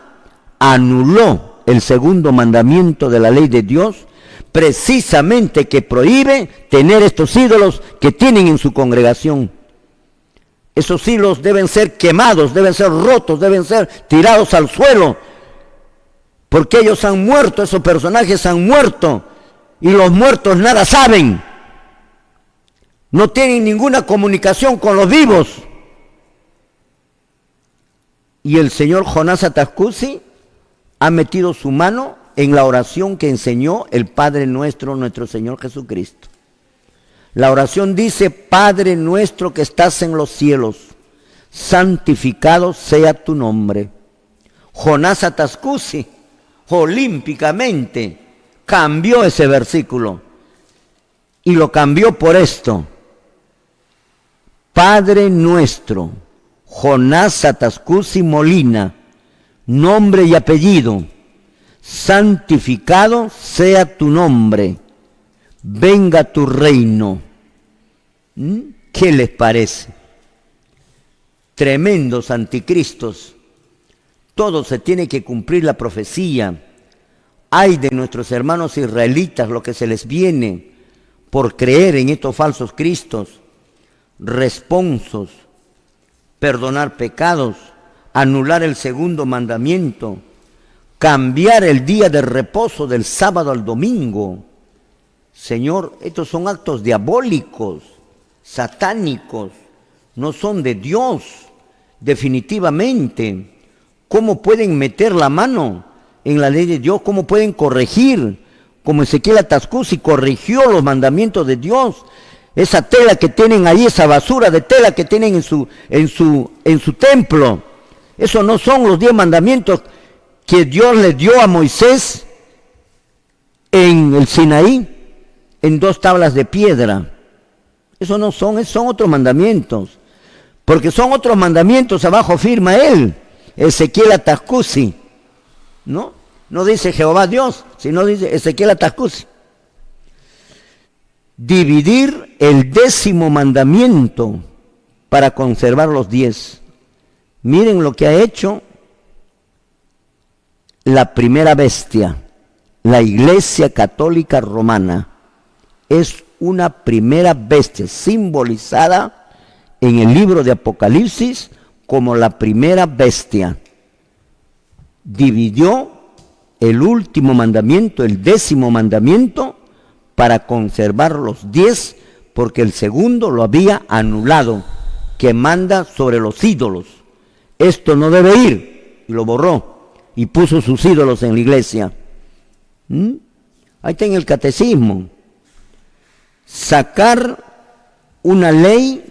anuló el segundo mandamiento de la ley de Dios, precisamente que prohíbe tener estos ídolos que tienen en su congregación. Esos ídolos deben ser quemados, deben ser rotos, deben ser tirados al suelo, porque ellos han muerto, esos personajes han muerto, y los muertos nada saben. No tienen ninguna comunicación con los vivos. Y el señor Jonás Atascusi ha metido su mano en la oración que enseñó el Padre nuestro, nuestro Señor Jesucristo. La oración dice: Padre nuestro que estás en los cielos, santificado sea tu nombre. Jonás Atascusi olímpicamente cambió ese versículo y lo cambió por esto: Padre nuestro, Jonás Atascusi Molina, nombre y apellido, santificado sea tu nombre, venga tu reino. ¿Qué les parece? Tremendos anticristos. Todo se tiene que cumplir la profecía. Ay de nuestros hermanos israelitas, lo que se les viene por creer en estos falsos cristos. Responsos, perdonar pecados, anular el segundo mandamiento, cambiar el día de reposo del sábado al domingo. Señor, estos son actos diabólicos, satánicos, no son de Dios, definitivamente. ¿Cómo pueden meter la mano en la ley de Dios? ¿Cómo pueden corregir? Como Ezequiel Atascusi corrigió los mandamientos de Dios. Esa tela que tienen ahí, esa basura de tela que tienen en su templo. Esos no son los 10 mandamientos que Dios le dio a Moisés en el Sinaí, en 2 tablas de piedra. Esos no son, esos son otros mandamientos. porque son otros mandamientos, abajo firma él, Ezequiel Atascusi, ¿no? No dice Jehová Dios, sino dice Ezequiel Atascusi. Dividir el 10º mandamiento para conservar los 10. Miren lo que ha hecho la primera bestia, la Iglesia Católica Romana. Es una primera bestia simbolizada en el libro de Apocalipsis como la primera bestia. Dividió el último mandamiento, el 10º mandamiento, para conservar los 10, porque el segundo lo había anulado, que manda sobre los ídolos. Esto no debe ir, y lo borró, y puso sus ídolos en la iglesia. Ahí está en el catecismo. Sacar una ley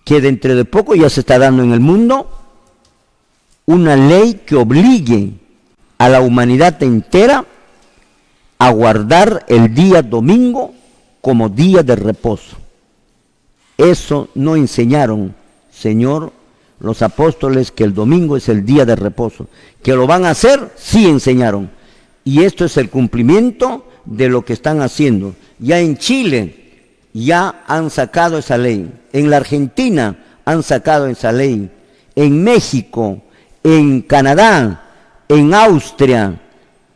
que dentro de poco ya se está dando en el mundo, una ley que obligue a la humanidad entera a guardar el día domingo como día de reposo. Eso no enseñaron, Señor, los apóstoles, que el domingo es el día de reposo. Que lo van a hacer, sí enseñaron. Y esto es el cumplimiento de lo que están haciendo. Ya en Chile ya han sacado esa ley. En la Argentina han sacado esa ley. En México, en Canadá, en Austria,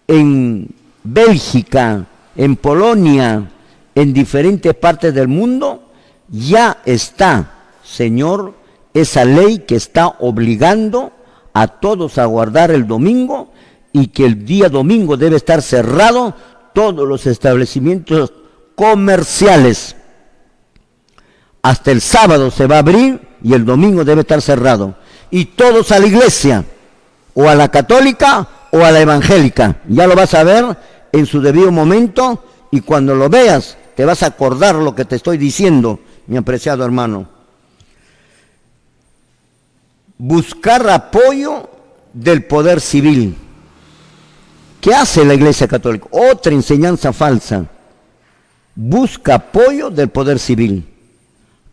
en Bélgica, en Polonia, en diferentes partes del mundo, ya está, Señor, esa ley que está obligando a todos a guardar el domingo, y que el día domingo debe estar cerrado todos los establecimientos comerciales. Hasta el sábado se va a abrir y el domingo debe estar cerrado. Y todos a la iglesia, o a la católica o a la evangélica. Ya lo vas a ver en su debido momento, y cuando lo veas te vas a acordar lo que te estoy diciendo, mi apreciado hermano. Buscar apoyo del poder civil. ¿Qué hace la Iglesia Católica? Otra enseñanza falsa. Busca apoyo del poder civil.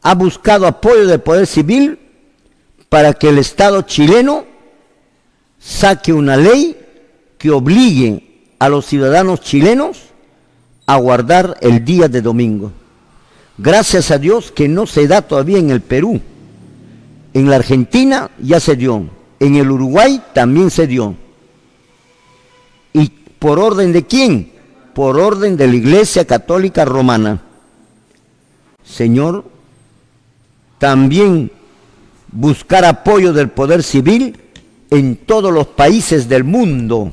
Ha buscado apoyo del poder civil para que el Estado chileno saque una ley que obligue a los ciudadanos chilenos a guardar el día de domingo. Gracias a Dios que no se da todavía en el Perú. En la Argentina ya se dio, en el Uruguay también se dio. ¿Y por orden de quién? Por orden de la Iglesia Católica Romana. Señor, también buscar apoyo del poder civil en todos los países del mundo,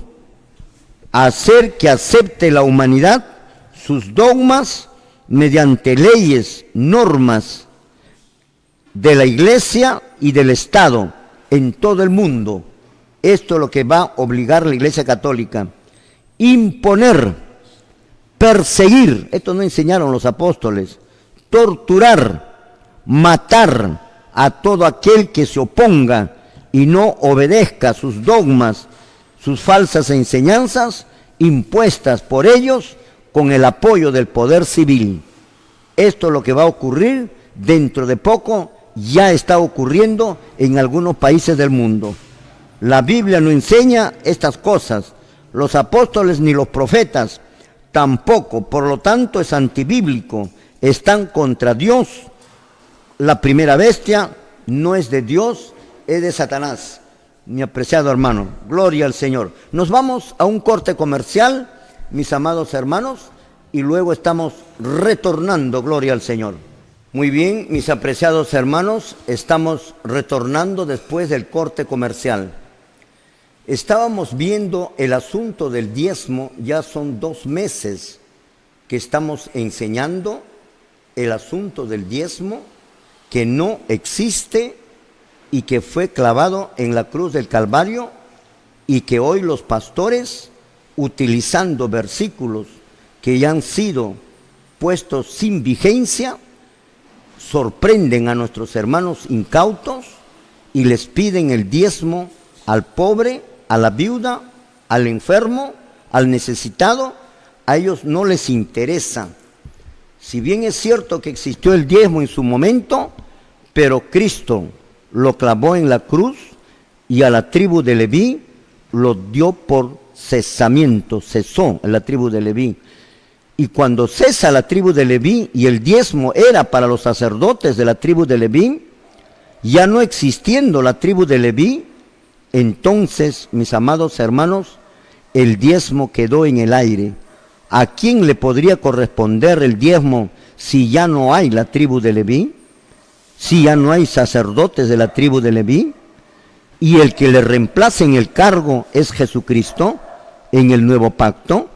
hacer que acepte la humanidad sus dogmas mediante leyes, normas de la Iglesia y del Estado en todo el mundo. Esto es lo que va a obligar la Iglesia Católica. Imponer, perseguir, esto no enseñaron los apóstoles, torturar, matar a todo aquel que se oponga y no obedezca sus dogmas, sus falsas enseñanzas impuestas por ellos con el apoyo del poder civil. Esto es lo que va a ocurrir dentro de poco, ya está ocurriendo en algunos países del mundo. La Biblia no enseña estas cosas, los apóstoles ni los profetas tampoco, por lo tanto es antibíblico, están contra Dios. La primera bestia no es de Dios, es de Satanás. Mi apreciado hermano, gloria al Señor. Nos vamos a un corte comercial, mis amados hermanos, y luego estamos retornando, gloria al Señor. Muy bien, mis apreciados hermanos, estamos retornando después del corte comercial. Estábamos viendo el asunto del diezmo, ya son 2 meses que estamos enseñando el asunto del diezmo, que no existe y que fue clavado en la cruz del Calvario, y que hoy los pastores, utilizando versículos que ya han sido puestos sin vigencia, sorprenden a nuestros hermanos incautos y les piden el diezmo al pobre, a la viuda, al enfermo, al necesitado. A ellos no les interesa. Si bien es cierto que existió el diezmo en su momento, pero Cristo lo clavó en la cruz y a la tribu de Leví lo dio por cesamiento, cesó a la tribu de Leví. Y cuando cesa la tribu de Leví y el diezmo era para los sacerdotes de la tribu de Leví, ya no existiendo la tribu de Leví, entonces, mis amados hermanos, el diezmo quedó en el aire. ¿A quién le podría corresponder el diezmo si ya no hay la tribu de Leví? Si ya no hay sacerdotes de la tribu de Leví, y el que le reemplaza en el cargo es Jesucristo en el nuevo pacto.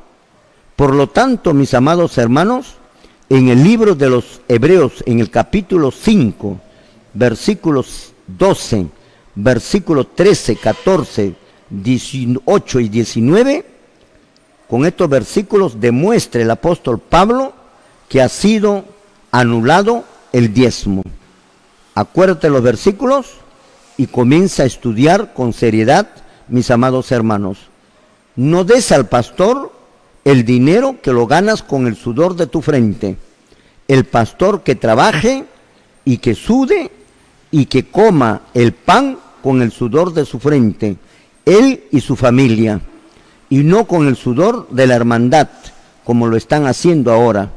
Por lo tanto, mis amados hermanos, en el libro de los Hebreos, en el capítulo 5, versículos 12, versículos 13, 14, 18 y 19, con estos versículos demuestra el apóstol Pablo que ha sido anulado el diezmo. Acuérdate los versículos y comienza a estudiar con seriedad, mis amados hermanos. No des al pastor el dinero que lo ganas con el sudor de tu frente. El pastor que trabaje y que sude y que coma el pan con el sudor de su frente, él y su familia, y no con el sudor de la hermandad, como lo están haciendo ahora.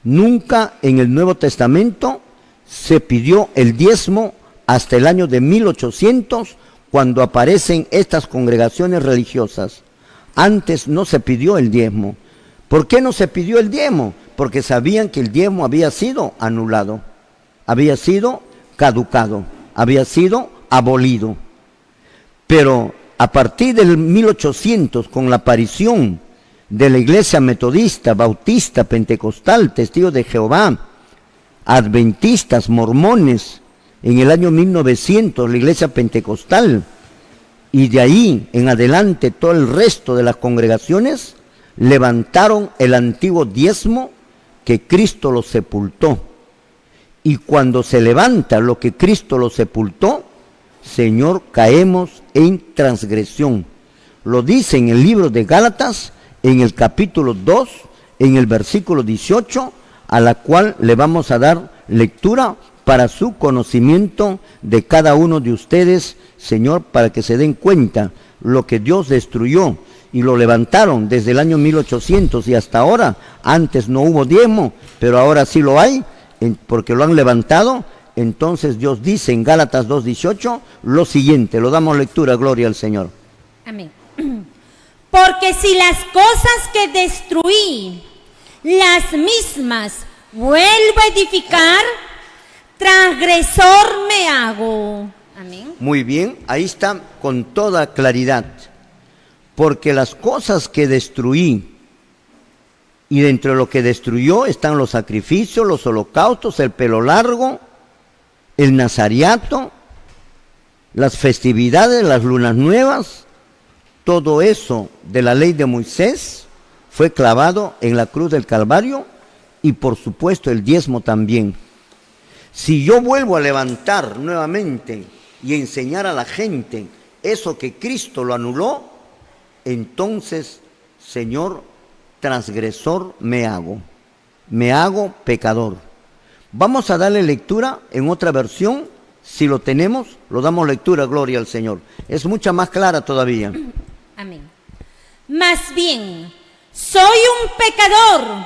Nunca en el Nuevo Testamento se pidió el diezmo hasta el año de 1800, cuando aparecen estas congregaciones religiosas. Antes no se pidió el diezmo. ¿Por qué no se pidió el diezmo? Porque sabían que el diezmo había sido anulado, había sido caducado, había sido abolido. Pero a partir del 1800, con la aparición de la iglesia metodista, bautista, pentecostal, testigos de Jehová, adventistas, mormones, en el año 1900 la iglesia pentecostal, y de ahí en adelante todo el resto de las congregaciones levantaron el antiguo diezmo que Cristo lo sepultó. Y cuando se levanta lo que Cristo lo sepultó, Señor, caemos en transgresión. Lo dice en el libro de Gálatas, en el capítulo 2, en el versículo 18, a la cual le vamos a dar lectura para su conocimiento de cada uno de ustedes, Señor, para que se den cuenta lo que Dios destruyó y lo levantaron desde el año 1800 y hasta ahora. Antes no hubo diezmo, pero ahora sí lo hay, porque lo han levantado. Entonces Dios dice en Gálatas 2:18 lo siguiente, lo damos lectura, gloria al Señor. Amén. Porque si las cosas que destruí, las mismas vuelvo a edificar, transgresor me hago. Amén. Muy bien, ahí está con toda claridad. Porque las cosas que destruí, y dentro de lo que destruyó están los sacrificios, los holocaustos, el pelo largo, el nazariato, las festividades, las lunas nuevas, todo eso de la ley de Moisés fue clavado en la cruz del Calvario, y por supuesto el diezmo también. Si yo vuelvo a levantar nuevamente y enseñar a la gente eso que Cristo lo anuló, entonces, Señor, transgresor me hago pecador. Vamos a darle lectura en otra versión, si lo tenemos, lo damos lectura, gloria al Señor. Es mucha más clara todavía. Amén. Más bien, soy un pecador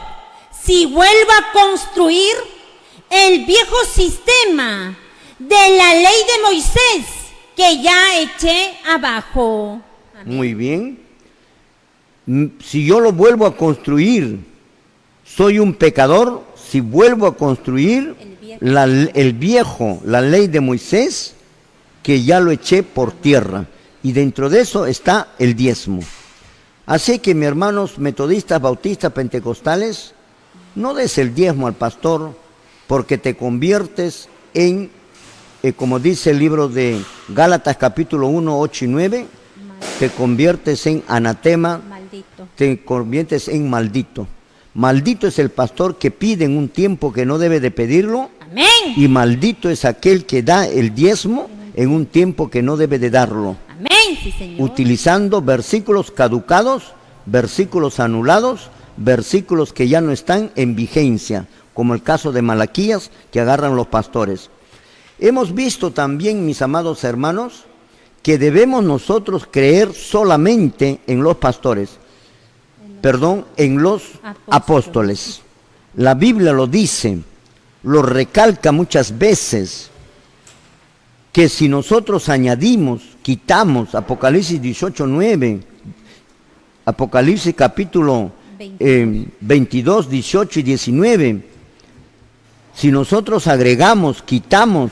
si vuelvo a construir el viejo sistema de la ley de Moisés que ya eché abajo. Amén. Muy bien. Si yo lo vuelvo a construir, soy un pecador si vuelvo a construir la ley de Moisés que ya lo eché por tierra. Y dentro de eso está el diezmo. Así que, mis hermanos metodistas, bautistas, pentecostales, no des el diezmo al pastor, porque te conviertes en, como dice el libro de Gálatas capítulo 1, 8 y 9, te conviertes en anatema, maldito. Te conviertes en maldito. Maldito es el pastor que pide en un tiempo que no debe de pedirlo. Amén. Y maldito es aquel que da el diezmo en un tiempo que no debe de darlo. Amén, sí, Señor. Utilizando versículos caducados, versículos anulados, versículos que ya no están en vigencia, como el caso de Malaquías que agarran los pastores. Hemos visto también, mis amados hermanos, que debemos nosotros creer solamente en los pastores, en los apóstoles. La Biblia lo dice, lo recalca muchas veces, que si nosotros añadimos, quitamos, Apocalipsis 18:9, Apocalipsis capítulo 22, 18 y 19, si nosotros agregamos, quitamos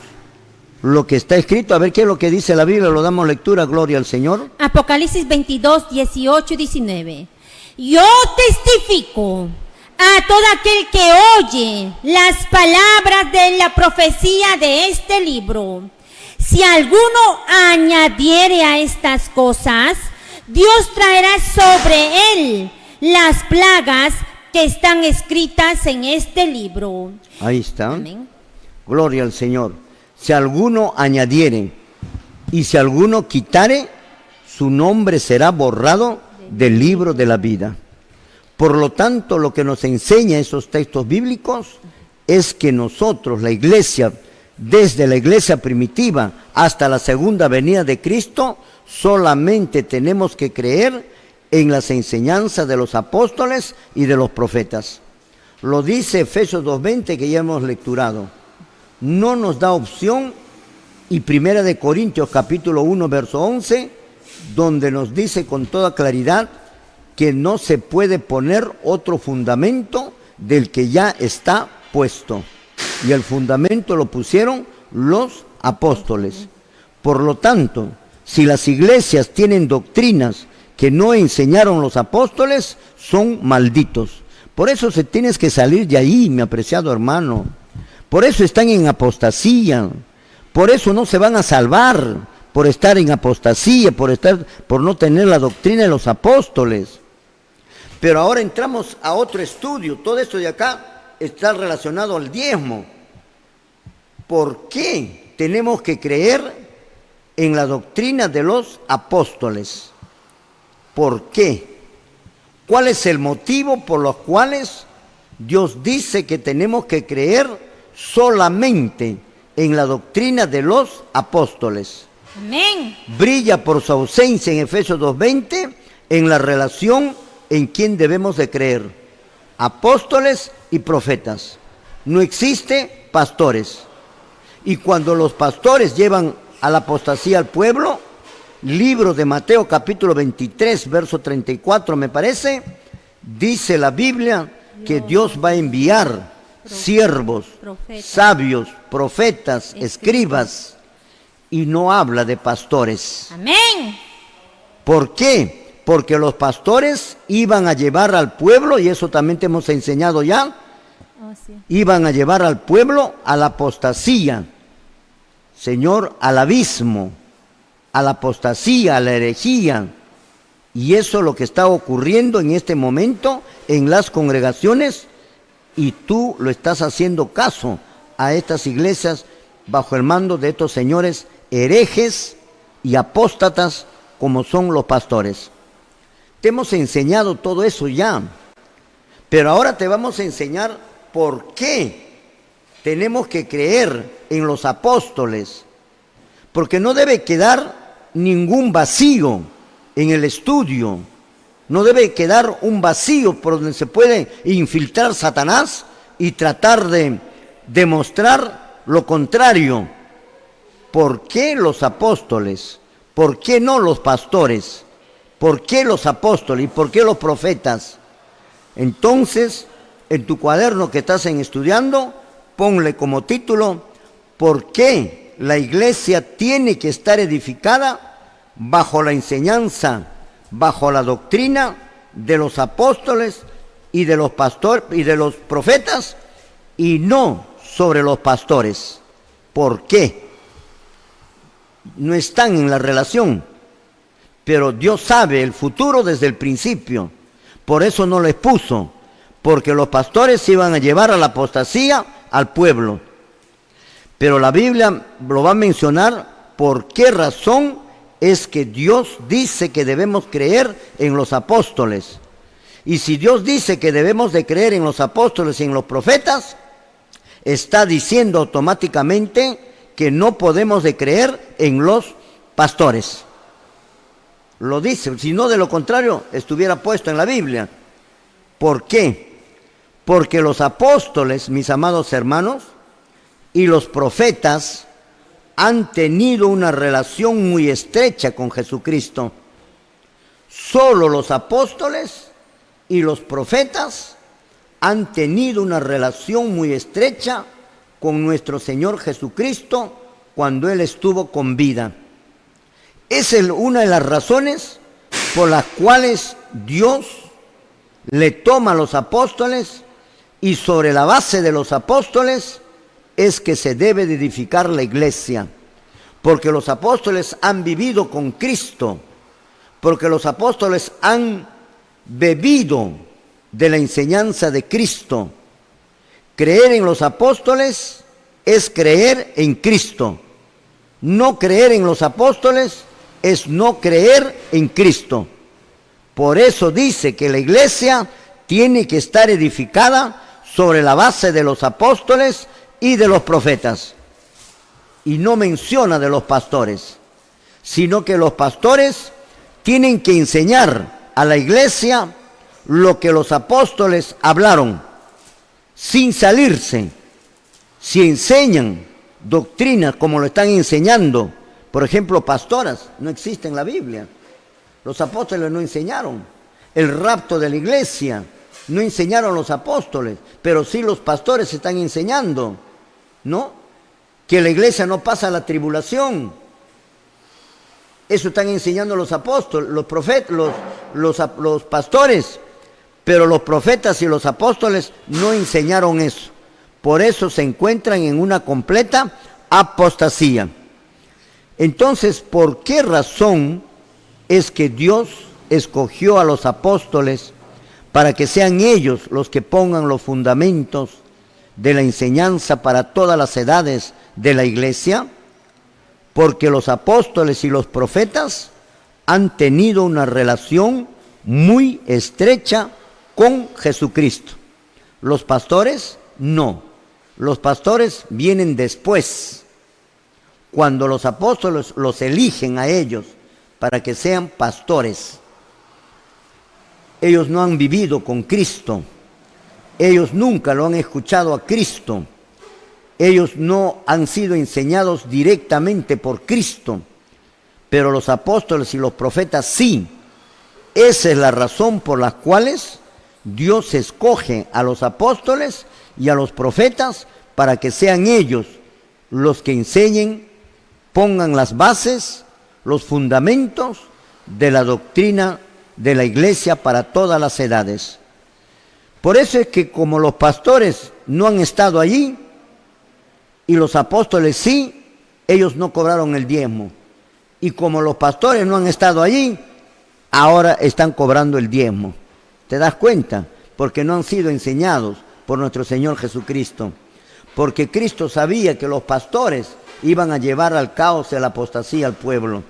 lo que está escrito, a ver qué es lo que dice la Biblia, lo damos lectura, gloria al Señor. Apocalipsis 22, 18 y 19. Yo testifico a todo aquel que oye las palabras de la profecía de este libro. Si alguno añadiere a estas cosas, Dios traerá sobre él las plagas que están escritas en este libro. Ahí está. Amén. Gloria al Señor. Si alguno añadiere y si alguno quitare, su nombre será borrado del libro de la vida. Por lo tanto, lo que nos enseña esos textos bíblicos es que nosotros, la iglesia, desde la iglesia primitiva hasta la segunda venida de Cristo, solamente tenemos que creer en las enseñanzas de los apóstoles y de los profetas. Lo dice Efesios 2:20 que ya hemos lecturado. No nos da opción, y Primera de Corintios capítulo 1 verso 11, donde nos dice con toda claridad que no se puede poner otro fundamento del que ya está puesto. Y el fundamento lo pusieron los apóstoles. Por lo tanto, si las iglesias tienen doctrinas que no enseñaron los apóstoles, son malditos. Por eso se tienes que salir de ahí, mi apreciado hermano. Por eso están en apostasía. Por eso no se van a salvar, por estar en apostasía, por no tener la doctrina de los apóstoles. Pero ahora entramos a otro estudio. Todo esto de acá está relacionado al diezmo. ¿Por qué tenemos que creer en la doctrina de los apóstoles? ¿Por qué? ¿Cuál es el motivo por los cuales Dios dice que tenemos que creer solamente en la doctrina de los apóstoles? Amén. Brilla por su ausencia en Efesios 2:20 en la relación en quién debemos de creer: apóstoles y profetas. No existe pastores. Y cuando los pastores llevan a la apostasía al pueblo, libro de Mateo capítulo 23, verso 34 me parece, dice la Biblia que Dios va a enviar siervos, sabios, profetas, escribas, y no habla de pastores. Amén. ¿Por qué? Porque los pastores iban a llevar al pueblo, y eso también te hemos enseñado ya, iban a llevar al pueblo a la apostasía, Señor, al abismo, a la apostasía, a la herejía. Y eso es lo que está ocurriendo en este momento en las congregaciones, y tú lo estás haciendo caso a estas iglesias bajo el mando de estos señores herejes y apóstatas como son los pastores. Te hemos enseñado todo eso ya, pero ahora te vamos a enseñar por qué tenemos que creer en los apóstoles, porque no debe quedar ningún vacío en el estudio, no debe quedar un vacío por donde se puede infiltrar Satanás y tratar de demostrar lo contrario. ¿Por qué los apóstoles? ¿Por qué no los pastores? ¿Por qué los apóstoles y por qué los profetas? Entonces, en tu cuaderno que estás estudiando, ponle como título: ¿por qué la iglesia tiene que estar edificada bajo la enseñanza, bajo la doctrina de los apóstoles y de los pastores y de los profetas, y no sobre los pastores? ¿Por qué? No están en la relación, pero Dios sabe el futuro desde el principio. Por eso no les puso, porque los pastores iban a llevar a la apostasía al pueblo. Pero la Biblia lo va a mencionar por qué razón es que Dios dice que debemos creer en los apóstoles. Y si Dios dice que debemos de creer en los apóstoles y en los profetas, está diciendo automáticamente que no podemos de creer en los pastores. Lo dice, si no de lo contrario estuviera puesto en la Biblia. ¿Por qué? Porque los apóstoles, mis amados hermanos, y los profetas han tenido una relación muy estrecha con Jesucristo. Solo los apóstoles y los profetas han tenido una relación muy estrecha con nuestro Señor Jesucristo cuando Él estuvo con vida. Es una de las razones por las cuales Dios le toma a los apóstoles y sobre la base de los apóstoles es que se debe de edificar la iglesia. Porque los apóstoles han vivido con Cristo, porque los apóstoles han bebido de la enseñanza de Cristo. Creer en los apóstoles es creer en Cristo. No creer en los apóstoles es no creer en Cristo. Por eso dice que la iglesia tiene que estar edificada sobre la base de los apóstoles y de los profetas. Y no menciona de los pastores, sino que los pastores tienen que enseñar a la iglesia lo que los apóstoles hablaron, sin salirse. Si enseñan doctrinas como lo están enseñando, por ejemplo, pastoras, no existe en la Biblia. Los apóstoles no enseñaron. El rapto de la iglesia no enseñaron los apóstoles, pero sí los pastores están enseñando, ¿no? Que la iglesia no pasa la tribulación. Eso están enseñando los apóstoles, los profetas, los pastores, pero los profetas y los apóstoles no enseñaron eso. Por eso se encuentran en una completa apostasía. Entonces, ¿por qué razón es que Dios escogió a los apóstoles para que sean ellos los que pongan los fundamentos de la enseñanza para todas las edades de la iglesia? Porque los apóstoles y los profetas han tenido una relación muy estrecha con Jesucristo. Los pastores no. Los pastores vienen después, cuando los apóstoles los eligen a ellos para que sean pastores. Ellos no han vivido con Cristo. Ellos nunca lo han escuchado a Cristo. Ellos no han sido enseñados directamente por Cristo, pero los apóstoles y los profetas sí. Esa es la razón por la cual Dios escoge a los apóstoles y a los profetas para que sean ellos los que enseñen, pongan las bases, los fundamentos de la doctrina de la iglesia para todas las edades. Por eso es que como los pastores no han estado allí, y los apóstoles sí, ellos no cobraron el diezmo. Y como los pastores no han estado allí, ahora están cobrando el diezmo. ¿Te das cuenta? Porque no han sido enseñados por nuestro Señor Jesucristo. Porque Cristo sabía que los pastores iban a llevar al caos y a la apostasía al pueblo.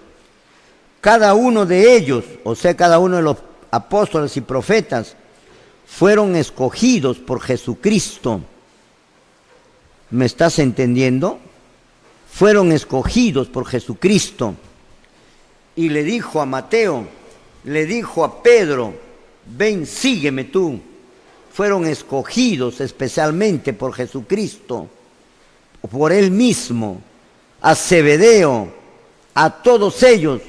Cada uno de ellos, o sea, cada uno de los apóstoles y profetas, fueron escogidos por Jesucristo. ¿Me estás entendiendo? Fueron escogidos por Jesucristo. Y le dijo a Mateo, le dijo a Pedro, ven, sígueme tú. Fueron escogidos especialmente por Jesucristo, por Él mismo. A Zebedeo, a todos ellos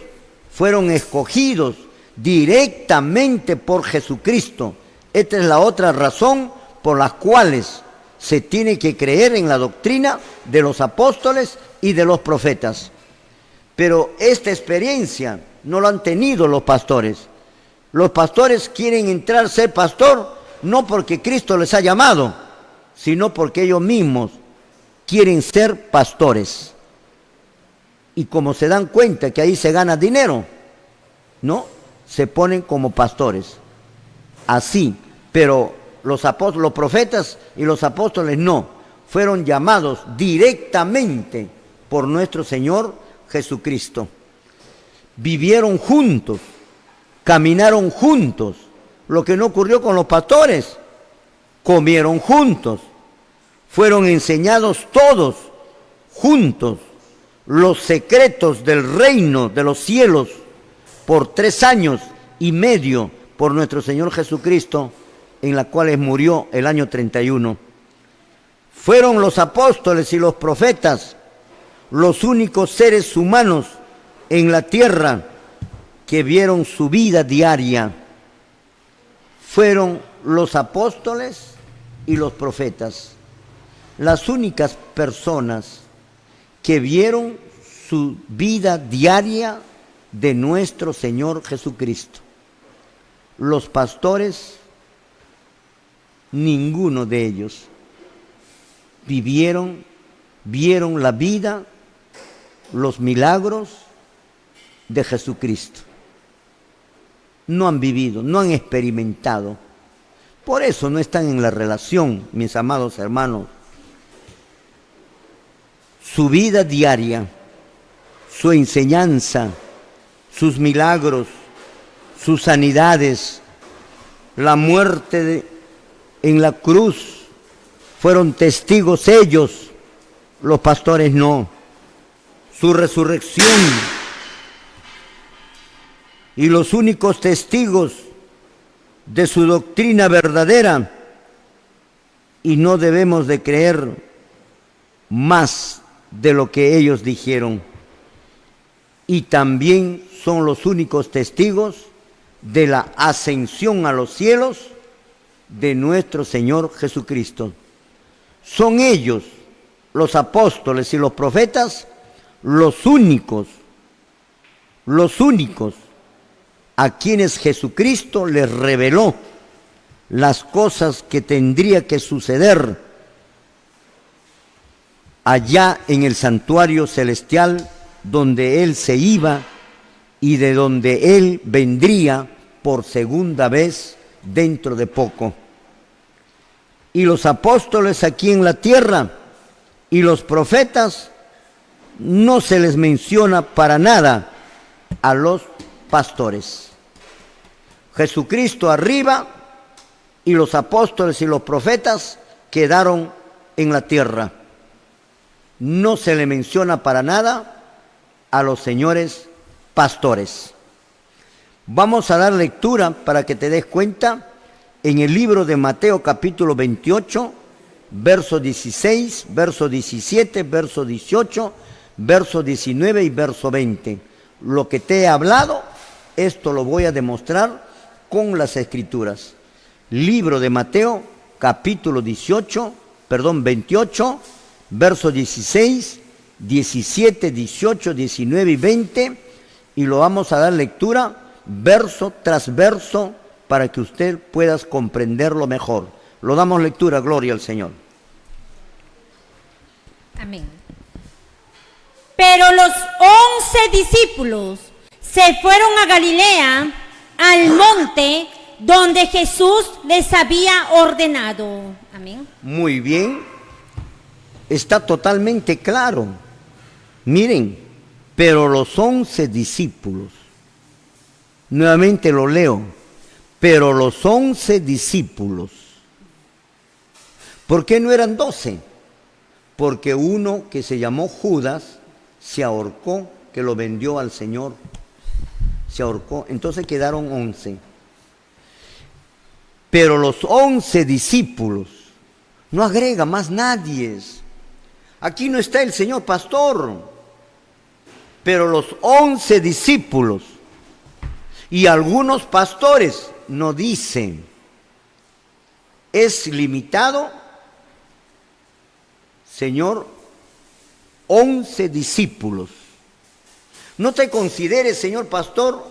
fueron escogidos directamente por Jesucristo. Esta es la otra razón por las cuales se tiene que creer en la doctrina de los apóstoles y de los profetas. Pero esta experiencia no lo han tenido los pastores. Los pastores quieren entrar a ser pastor no porque Cristo les ha llamado, sino porque ellos mismos quieren ser pastores. Y como se dan cuenta que ahí se gana dinero, ¿no? Se ponen como pastores. Así, pero los apóstoles, los profetas y los apóstoles no, fueron llamados directamente por nuestro Señor Jesucristo. Vivieron juntos, caminaron juntos, lo que no ocurrió con los pastores. Comieron juntos, fueron enseñados todos juntos, los secretos del reino de los cielos por 3 años y medio por nuestro Señor Jesucristo, en la cual murió el año 31. Fueron los apóstoles y los profetas los únicos seres humanos en la tierra que vieron su vida diaria. Fueron los apóstoles y los profetas las únicas personas que vieron su vida diaria de nuestro Señor Jesucristo. Los pastores, ninguno de ellos vieron la vida, los milagros de Jesucristo. No han vivido, no han experimentado. Por eso no están en la relación, mis amados hermanos. Su vida diaria, su enseñanza, sus milagros, sus sanidades, la muerte en la cruz, fueron testigos ellos, los pastores no. Su resurrección, y los únicos testigos de su doctrina verdadera, y no debemos de creer más de lo que ellos dijeron. Y también son los únicos testigos de la ascensión a los cielos de nuestro Señor Jesucristo. Son ellos, los apóstoles y los profetas, los únicos a quienes Jesucristo les reveló las cosas que tendría que suceder allá en el santuario celestial, donde Él se iba y de donde Él vendría por segunda vez dentro de poco. Y los apóstoles aquí en la tierra y los profetas, no se les menciona para nada a los pastores. Jesucristo arriba y los apóstoles y los profetas quedaron en la tierra. No se le menciona para nada a los señores pastores. Vamos a dar lectura para que te des cuenta en el libro de Mateo capítulo 28, verso 16, verso 17, verso 18, verso 19 y verso 20. Lo que te he hablado, esto lo voy a demostrar con las escrituras. Libro de Mateo capítulo 28, verso 16, 17, 18, 19 y 20, y lo vamos a dar lectura verso tras verso para que usted pueda comprenderlo mejor. Lo damos lectura, gloria al Señor. Amén. Pero los 11 discípulos se fueron a Galilea, al monte donde Jesús les había ordenado. Amén. Muy bien. Está totalmente claro. Miren, pero los 11 discípulos, nuevamente lo leo, pero los 11 discípulos, ¿por qué no eran 12? Porque uno que se llamó Judas se ahorcó, que lo vendió al Señor, se ahorcó, entonces quedaron 11. Pero los 11 discípulos, no agrega más nadie. Aquí no está el Señor pastor, pero los 11 discípulos y algunos pastores no dicen. Es limitado, Señor, 11 discípulos. No te consideres, Señor pastor,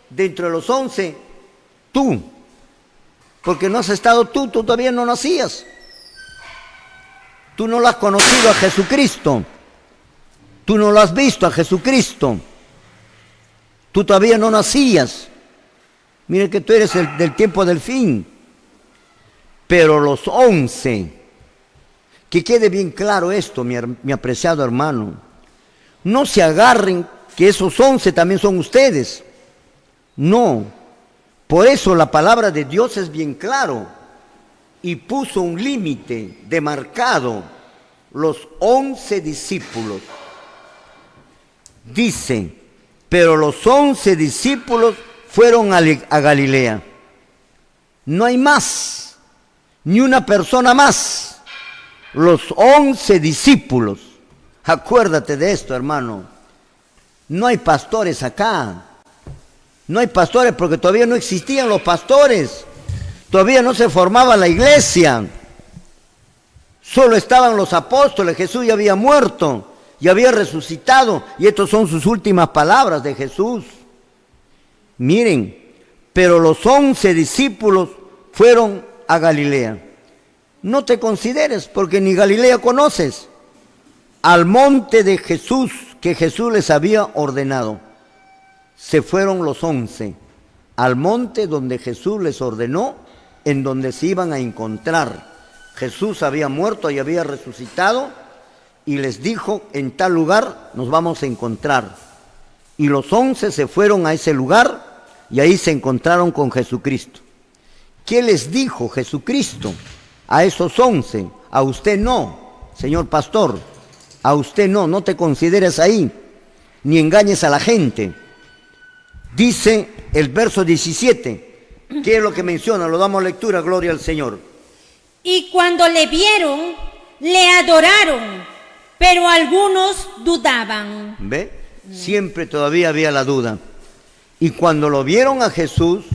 dentro de los 11, tú, porque no has estado tú todavía no nacías. Tú no lo has conocido a Jesucristo. Tú no lo has visto a Jesucristo. Tú todavía no nacías. Mire que tú eres del tiempo del fin. Pero los 11, que quede bien claro esto, mi apreciado hermano, no se agarren que esos 11 también son ustedes. No. Por eso la palabra de Dios es bien claro. Y puso un límite demarcado, los 11 discípulos. Dice, pero los 11 discípulos fueron a Galilea. No hay más, ni una persona más. Los 11 discípulos. Acuérdate de esto, hermano. No hay pastores acá. No hay pastores porque todavía no existían los pastores. Todavía no se formaba la iglesia. Solo estaban los apóstoles. Jesús ya había muerto y había resucitado. Y estas son sus últimas palabras de Jesús. Miren, pero los 11 discípulos fueron a Galilea. No te consideres porque ni Galilea conoces. Al monte de Jesús que Jesús les había ordenado. Se fueron los 11 al monte donde Jesús les ordenó, en donde se iban a encontrar. Jesús había muerto y había resucitado y les dijo, en tal lugar nos vamos a encontrar. Y los 11 se fueron a ese lugar y ahí se encontraron con Jesucristo. ¿Qué les dijo Jesucristo a esos 11? A usted no, señor pastor, a usted no, no te consideres ahí, ni engañes a la gente. Dice el verso 17, ¿qué es lo que menciona? Lo damos lectura, gloria al Señor. Y cuando le vieron, le adoraron, pero algunos dudaban. ¿Ve? Siempre todavía había la duda. Y cuando lo vieron a Jesús,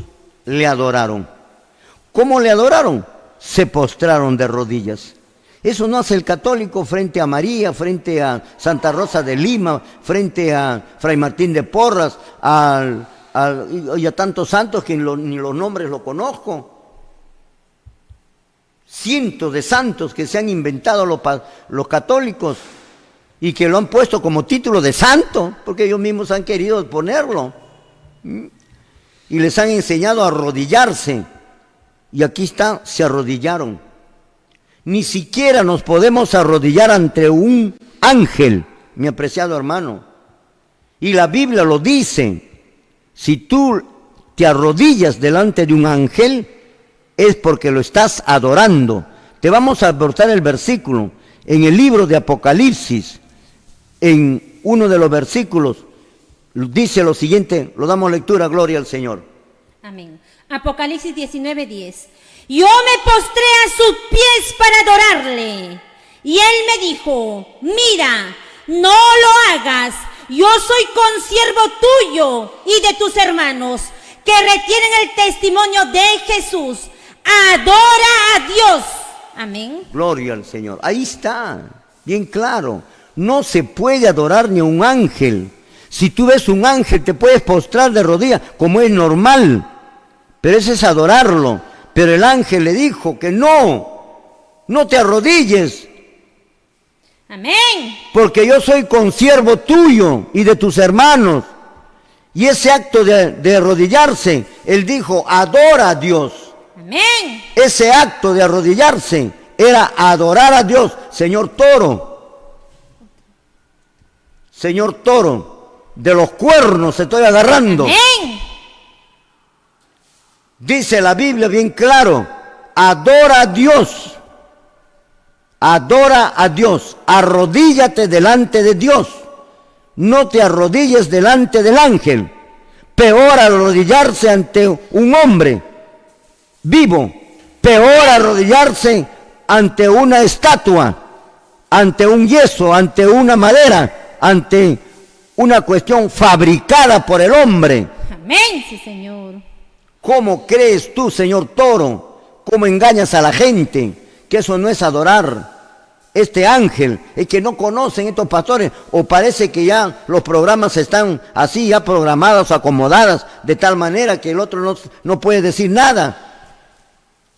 le adoraron. ¿Cómo le adoraron? Se postraron de rodillas. Eso no hace el católico frente a María, frente a Santa Rosa de Lima, frente a Fray Martín de Porras, y a tantos santos que ni los nombres lo conozco. Cientos de santos que se han inventado los católicos y que lo han puesto como título de santo, porque ellos mismos han querido ponerlo. Y les han enseñado a arrodillarse. Y aquí está, se arrodillaron. Ni siquiera nos podemos arrodillar ante un ángel, mi apreciado hermano. Y la Biblia lo dice. Si tú te arrodillas delante de un ángel, es porque lo estás adorando. Te vamos a aportar el versículo. En el libro de Apocalipsis, en uno de los versículos, dice lo siguiente, lo damos lectura, gloria al Señor. Amén. Apocalipsis 19:10. Yo me postré a sus pies para adorarle. Y él me dijo, mira, no lo hagas. Yo soy consiervo tuyo y de tus hermanos que retienen el testimonio de Jesús. Adora a Dios. Amén. Gloria al Señor. Ahí está, bien claro. No se puede adorar ni a un ángel. Si tú ves un ángel te puedes postrar de rodillas como es normal. Pero ese es adorarlo. Pero el ángel le dijo que no te arrodilles. Amén. Porque yo soy consiervo tuyo y de tus hermanos. Y ese acto de arrodillarse, él dijo, adora a Dios. Amén. Ese acto de arrodillarse era adorar a Dios. Señor Toro, de los cuernos estoy agarrando. Amén. Dice la Biblia bien claro, adora a Dios, arrodíllate delante de Dios, no te arrodilles delante del ángel, peor arrodillarse ante un hombre vivo, peor arrodillarse ante una estatua, ante un yeso, ante una madera, ante una cuestión fabricada por el hombre. Amén, sí, Señor. ¿Cómo crees tú, señor Toro? ¿Cómo engañas a la gente? Que eso no es adorar. Este ángel, es que no conocen estos pastores, o parece que ya los programas están así, ya programados, acomodadas, de tal manera que el otro no puede decir nada.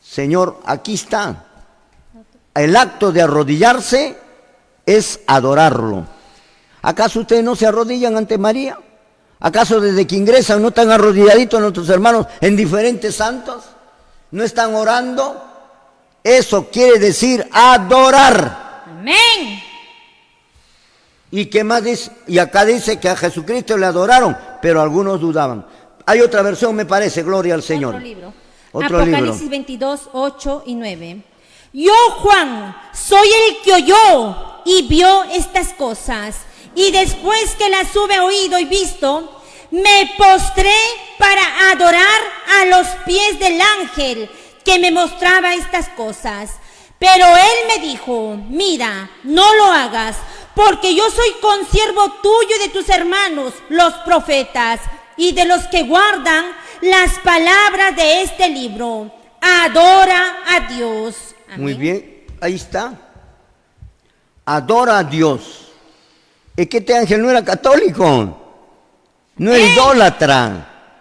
Señor, aquí está. El acto de arrodillarse es adorarlo. ¿Acaso ustedes no se arrodillan ante María? ¿Acaso desde que ingresan no están arrodilladitos nuestros hermanos en diferentes santos? ¿No están orando? Eso quiere decir adorar. Amén. ¿Y qué más dice? Y acá dice que a Jesucristo le adoraron, pero algunos dudaban. Hay otra versión, me parece, gloria al Señor. Otro libro. Apocalipsis 22, 8 y 9. Yo, Juan, soy el que oyó y vio estas cosas. Y después que las hube oído y visto, me postré para adorar a los pies del ángel que me mostraba estas cosas. Pero él me dijo: mira, no lo hagas, porque yo soy consiervo tuyo y de tus hermanos, los profetas, y de los que guardan las palabras de este libro. Adora a Dios. Amén. Muy bien, ahí está. Adora a Dios. Es que este ángel no era católico, no era idólatra.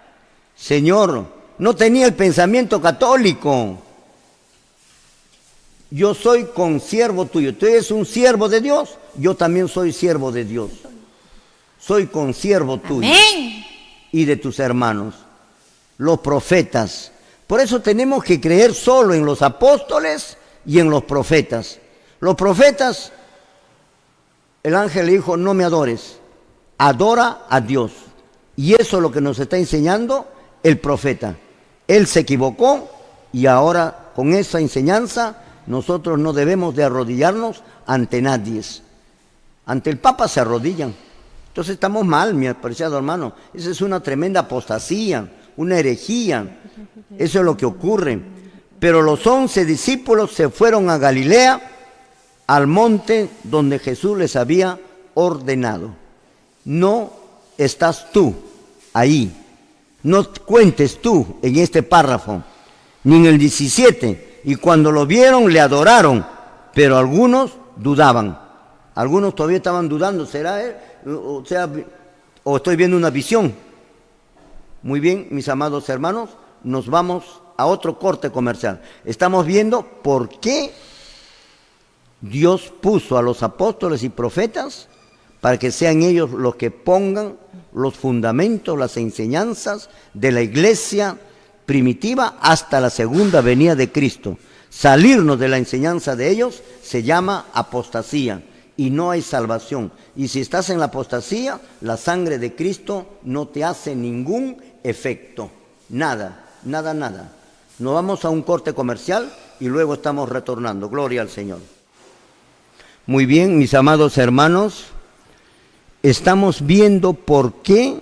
Señor, no tenía el pensamiento católico. Yo soy consiervo tuyo. Tú eres un siervo de Dios. Yo también soy siervo de Dios. Soy consiervo tuyo. Amén. Y de tus hermanos, los profetas. Por eso tenemos que creer solo en los apóstoles y en los profetas. Los profetas, el ángel le dijo: no me adores, adora a Dios. Y eso es lo que nos está enseñando el profeta. Él se equivocó y ahora con esa enseñanza nosotros no debemos de arrodillarnos ante nadie. Ante el Papa se arrodillan. Entonces estamos mal, mi apreciado hermano. Esa es una tremenda apostasía, una herejía. Eso es lo que ocurre. Pero los 11 discípulos se fueron a Galilea, al monte donde Jesús les había ordenado. No estás tú ahí. No cuentes tú en este párrafo, ni en el 17. Y cuando lo vieron, le adoraron, pero algunos dudaban. Algunos todavía estaban dudando, ¿será él? O estoy viendo una visión. Muy bien, mis amados hermanos, nos vamos a otro corte comercial. Estamos viendo por qué Dios puso a los apóstoles y profetas para que sean ellos los que pongan los fundamentos, las enseñanzas de la iglesia primitiva hasta la segunda venida de Cristo. Salirnos de la enseñanza de ellos se llama apostasía y no hay salvación. Y si estás en la apostasía, la sangre de Cristo no te hace ningún efecto. Nada, nada, nada. Nos vamos a un corte comercial y luego estamos retornando. Gloria al Señor. Muy bien, mis amados hermanos, estamos viendo por qué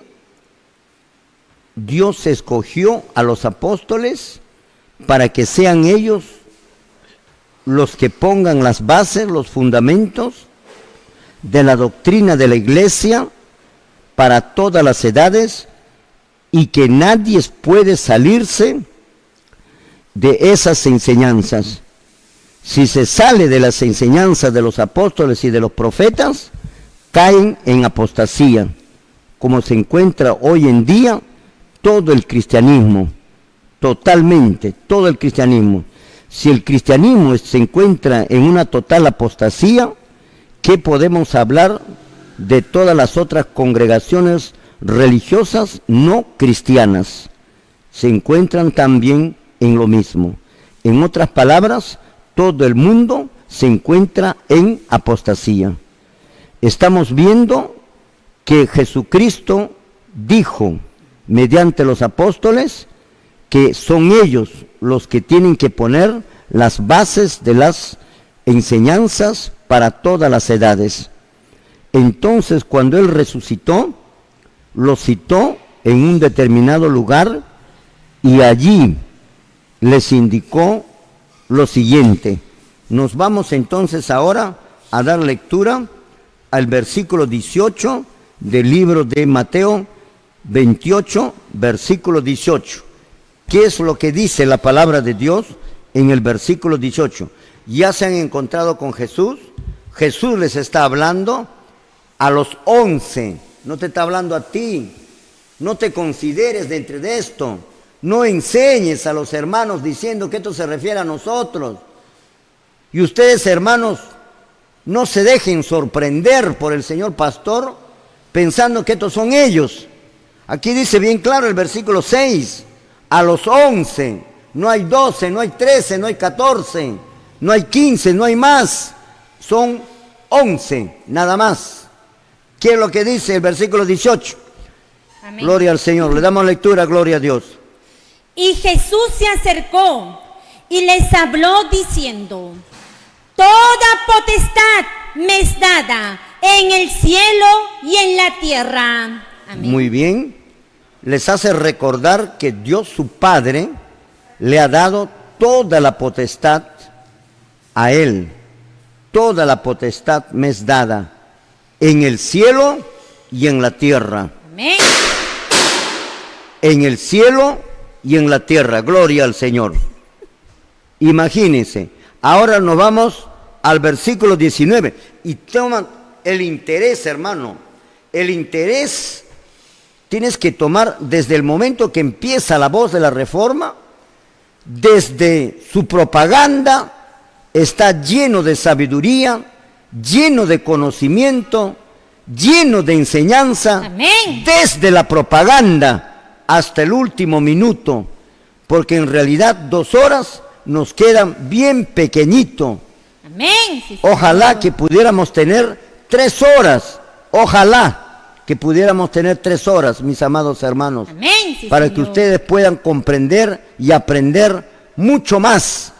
Dios escogió a los apóstoles para que sean ellos los que pongan las bases, los fundamentos de la doctrina de la iglesia para todas las edades y que nadie puede salirse de esas enseñanzas. Si se sale de las enseñanzas de los apóstoles y de los profetas, caen en apostasía, como se encuentra hoy en día todo el cristianismo, totalmente, todo el cristianismo. Si el cristianismo se encuentra en una total apostasía, ¿qué podemos hablar de todas las otras congregaciones religiosas no cristianas? Se encuentran también en lo mismo. En otras palabras, todo el mundo se encuentra en apostasía. Estamos viendo que Jesucristo dijo mediante los apóstoles que son ellos los que tienen que poner las bases de las enseñanzas para todas las edades. Entonces, cuando Él resucitó, lo citó en un determinado lugar y allí les indicó lo siguiente. Nos vamos entonces ahora a dar lectura al versículo 18 del libro de Mateo 28, versículo 18. ¿Qué es lo que dice la palabra de Dios en el versículo 18? Ya se han encontrado con Jesús. Jesús les está hablando a los 11. No te está hablando a ti. No te consideres dentro de esto. No enseñes a los hermanos diciendo que esto se refiere a nosotros. Y ustedes, hermanos, no se dejen sorprender por el señor pastor pensando que estos son ellos. Aquí dice bien claro el versículo 6. A los 11, no hay 12, no hay 13, no hay 14, no hay 15, no hay más. Son 11, nada más. ¿Qué es lo que dice el versículo 18? Amén. Gloria al Señor. Le damos lectura, gloria a Dios. Y Jesús se acercó y les habló diciendo: toda potestad me es dada en el cielo y en la tierra. Amén. Muy bien. Les hace recordar que Dios su Padre le ha dado toda la potestad a Él. Toda la potestad me es dada en el cielo y en la tierra. Amén. En el cielo y en la tierra. Gloria al Señor. Imagínense. Ahora nos vamos al versículo 19. Y toman el interés, hermano. El interés tienes que tomar desde el momento que empieza la voz de la Reforma, desde su propaganda, está lleno de sabiduría, lleno de conocimiento, lleno de enseñanza. Amén. Desde la propaganda hasta el último minuto, porque en realidad 2 horas nos quedan bien pequeñito. Amén. Sí, Señor. Ojalá que pudiéramos tener 3 horas, ojalá que pudiéramos tener 3 horas, mis amados hermanos, Amén. Sí, para Señor. que ustedes puedan comprender y aprender mucho más.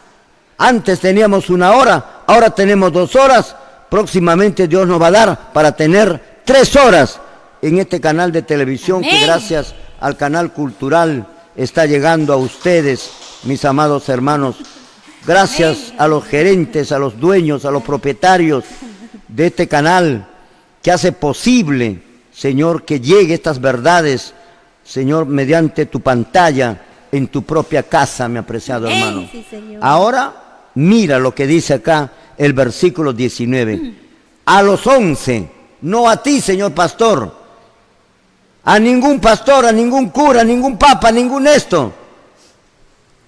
Antes teníamos 1 hora, ahora tenemos 2 horas, próximamente Dios nos va a dar para tener 3 horas en este canal de televisión. Amén. Que gracias al canal cultural está llegando a ustedes, mis amados hermanos. Gracias Amén. a los gerentes, a los dueños, a los propietarios de este canal que hace posible, Señor, que llegue estas verdades, Señor, mediante tu pantalla, en tu propia casa, mi apreciado Amén. hermano. Sí, Señor. Ahora, mira lo que dice acá el versículo 19. A los 11, no a ti, Señor pastor, a ningún pastor, a ningún cura, a ningún papa, a ningún esto.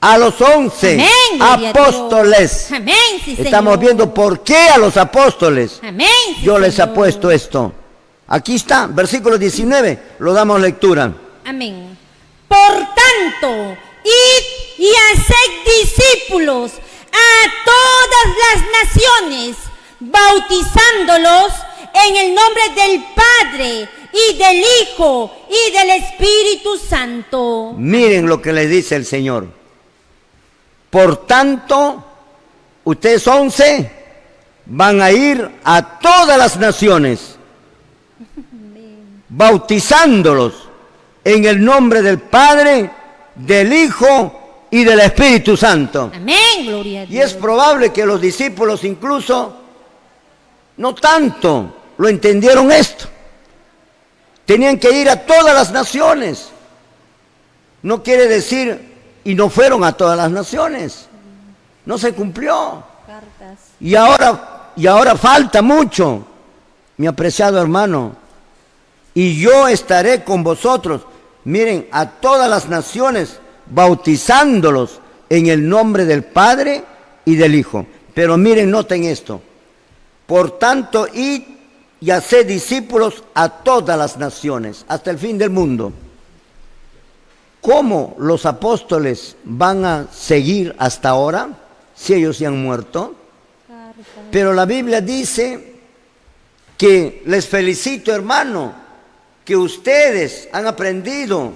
A los 11 Amén, gloria a apóstoles. Dios. Amén, sí, Estamos Señor. viendo por qué a los apóstoles Amén. Sí, yo les he Señor. puesto esto. Aquí está, versículo 19, lo damos lectura. Amén. Por tanto, id y haced discípulos a todas las naciones, bautizándolos en el nombre del Padre y del Hijo y del Espíritu Santo. Miren lo que le dice el Señor. Por tanto, ustedes 11 van a ir a todas las naciones, bautizándolos en el nombre del Padre, del Hijo y del Espíritu Santo. Amén, gloria a Y es Dios. probable que los discípulos incluso no tanto lo entendieron esto. Tenían que ir a todas las naciones. No quiere decir, y no fueron a todas las naciones. No se cumplió. Cartas. Y ahora falta mucho, mi apreciado hermano. Y yo estaré con vosotros, miren, a todas las naciones, bautizándolos en el nombre del Padre y del Hijo. Pero miren, noten esto. Por tanto, id y haced discípulos a todas las naciones, hasta el fin del mundo. ¿Cómo los apóstoles van a seguir hasta ahora, si ellos se han muerto? Pero la Biblia dice que les felicito, hermano, que ustedes han aprendido.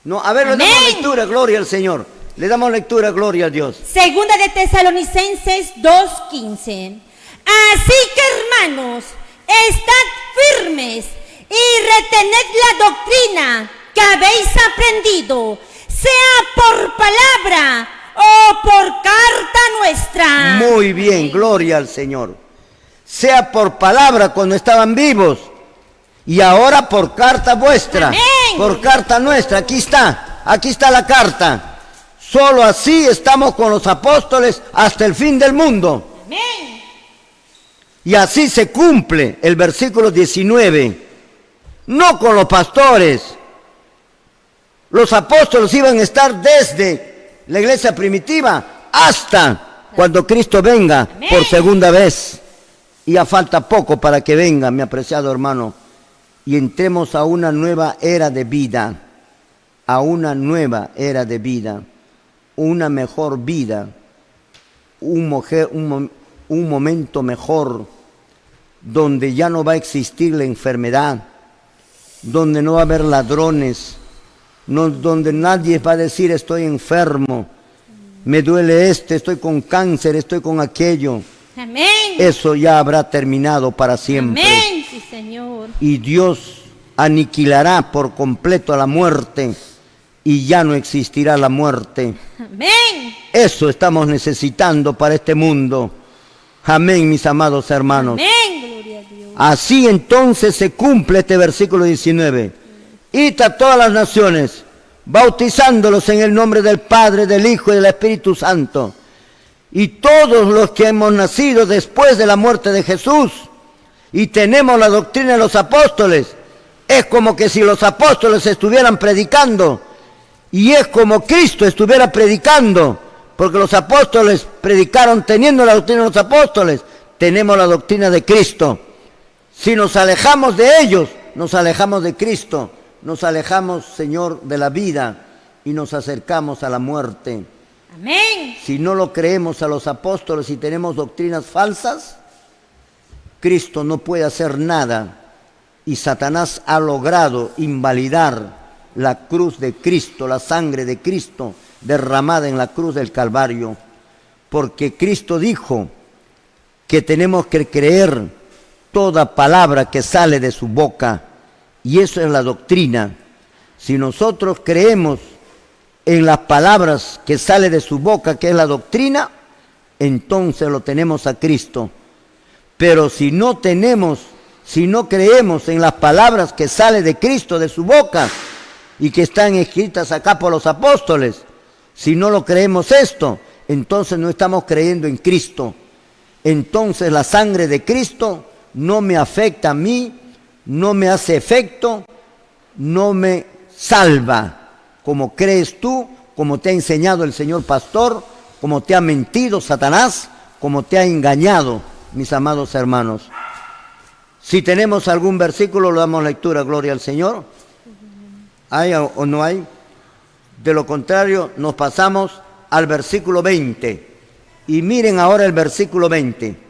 No, a ver, le damos Amén. lectura, gloria al Señor. Le damos lectura, gloria a Dios. Segunda de Tesalonicenses 2:15. Así que, hermanos, estad firmes y retened la doctrina que habéis aprendido, sea por palabra o por carta nuestra. Muy bien, gloria al Señor. Sea por palabra cuando estaban vivos y ahora por carta vuestra, Amén. por carta nuestra. Aquí está la carta. Solo así estamos con los apóstoles hasta el fin del mundo. Amén. Y así se cumple el versículo 19. No con los pastores. Los apóstoles iban a estar desde la iglesia primitiva hasta cuando Cristo venga Amén. por segunda vez. Y ya falta poco para que venga, mi apreciado hermano, y entremos a una nueva era de vida, a una nueva era de vida, una mejor vida, un momento mejor, donde ya no va a existir la enfermedad, donde no va a haber ladrones, donde nadie va a decir estoy enfermo, me duele estoy con cáncer, estoy con aquello. Amén. Eso ya habrá terminado para siempre. Amén, sí, Señor. Y Dios aniquilará por completo a la muerte y ya no existirá la muerte. Amén. Eso estamos necesitando para este mundo. Amén, mis amados hermanos. Amén, gloria a Dios. Así entonces se cumple este versículo 19. Id a todas las naciones, bautizándolos en el nombre del Padre, del Hijo y del Espíritu Santo. Y todos los que hemos nacido después de la muerte de Jesús y tenemos la doctrina de los apóstoles, es como que si los apóstoles estuvieran predicando y es como Cristo estuviera predicando, porque los apóstoles predicaron teniendo la doctrina de los apóstoles, tenemos la doctrina de Cristo. Si nos alejamos de ellos, nos alejamos de Cristo, nos alejamos, Señor, de la vida y nos acercamos a la muerte. Amén. Si no lo creemos a los apóstoles y tenemos doctrinas falsas, Cristo no puede hacer nada y Satanás ha logrado invalidar la cruz de Cristo, la sangre de Cristo derramada en la cruz del Calvario, porque Cristo dijo que tenemos que creer toda palabra que sale de su boca, y eso es la doctrina. Si nosotros creemos en las palabras que sale de su boca, que es la doctrina, entonces lo tenemos a Cristo. Pero si no creemos en las palabras que sale de Cristo, de su boca, y que están escritas acá por los apóstoles, si no lo creemos esto, entonces no estamos creyendo en Cristo. Entonces la sangre de Cristo no me afecta a mí, no me hace efecto, no me salva. Como crees tú, como te ha enseñado el Señor pastor, como te ha mentido Satanás, como te ha engañado, mis amados hermanos. Si tenemos algún versículo, le damos lectura, gloria al Señor. ¿Hay o no hay? De lo contrario, nos pasamos al versículo 20. Y miren ahora el versículo 20.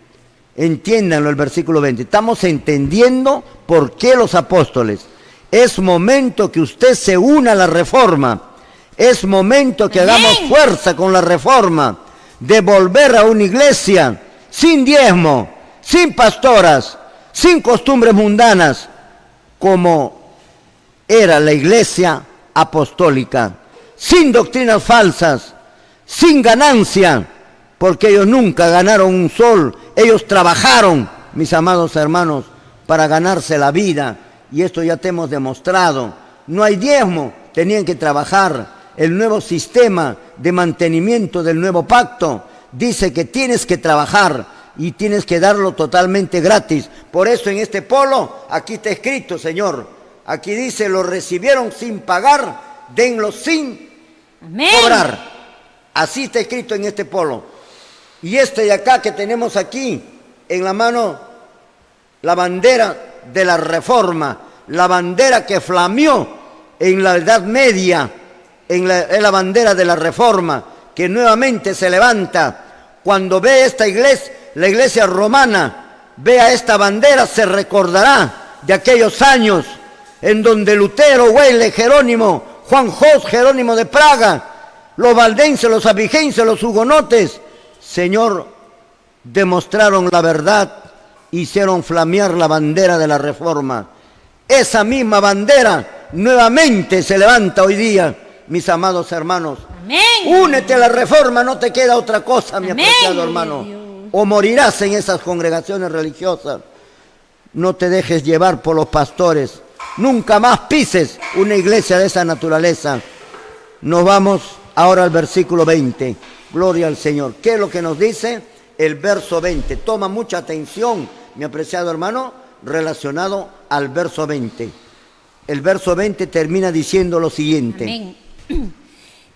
Entiéndanlo el versículo 20. Estamos entendiendo por qué los apóstoles. Es momento que usted se una a la reforma. Es momento que hagamos fuerza con la reforma. De volver a una iglesia sin diezmo, sin pastoras, sin costumbres mundanas, como era la iglesia apostólica. Sin doctrinas falsas, sin ganancia, porque ellos nunca ganaron un sol. Ellos trabajaron, mis amados hermanos, para ganarse la vida. Y esto ya te hemos demostrado. No hay diezmo, tenían que trabajar. El nuevo sistema de mantenimiento del nuevo pacto dice que tienes que trabajar y tienes que darlo totalmente gratis. Por eso en este polo, aquí está escrito, Señor. Aquí dice, lo recibieron sin pagar, denlo sin cobrar. Así está escrito en este polo. Y este de acá que tenemos aquí en la mano, la bandera de la reforma, la bandera que flameó en la Edad Media, es la bandera de la reforma, que nuevamente se levanta. Cuando ve esta iglesia, la iglesia romana, vea esta bandera, se recordará de aquellos años en donde Lutero, Weile, Jerónimo, Juan Jos, Jerónimo de Praga, los valdenses, los abigenses, los hugonotes, Señor, demostraron la verdad, hicieron flamear la bandera de la reforma. Esa misma bandera nuevamente se levanta hoy día, mis amados hermanos. Amén. Únete a la reforma, no te queda otra cosa, mi apreciado hermano. Dios. O morirás en esas congregaciones religiosas. No te dejes llevar por los pastores. Nunca más pises una iglesia de esa naturaleza. Nos vamos ahora al versículo 20. Gloria al Señor. ¿Qué es lo que nos dice el verso 20? Toma mucha atención, mi apreciado hermano, relacionado al verso 20. El verso 20 termina diciendo lo siguiente. Amén.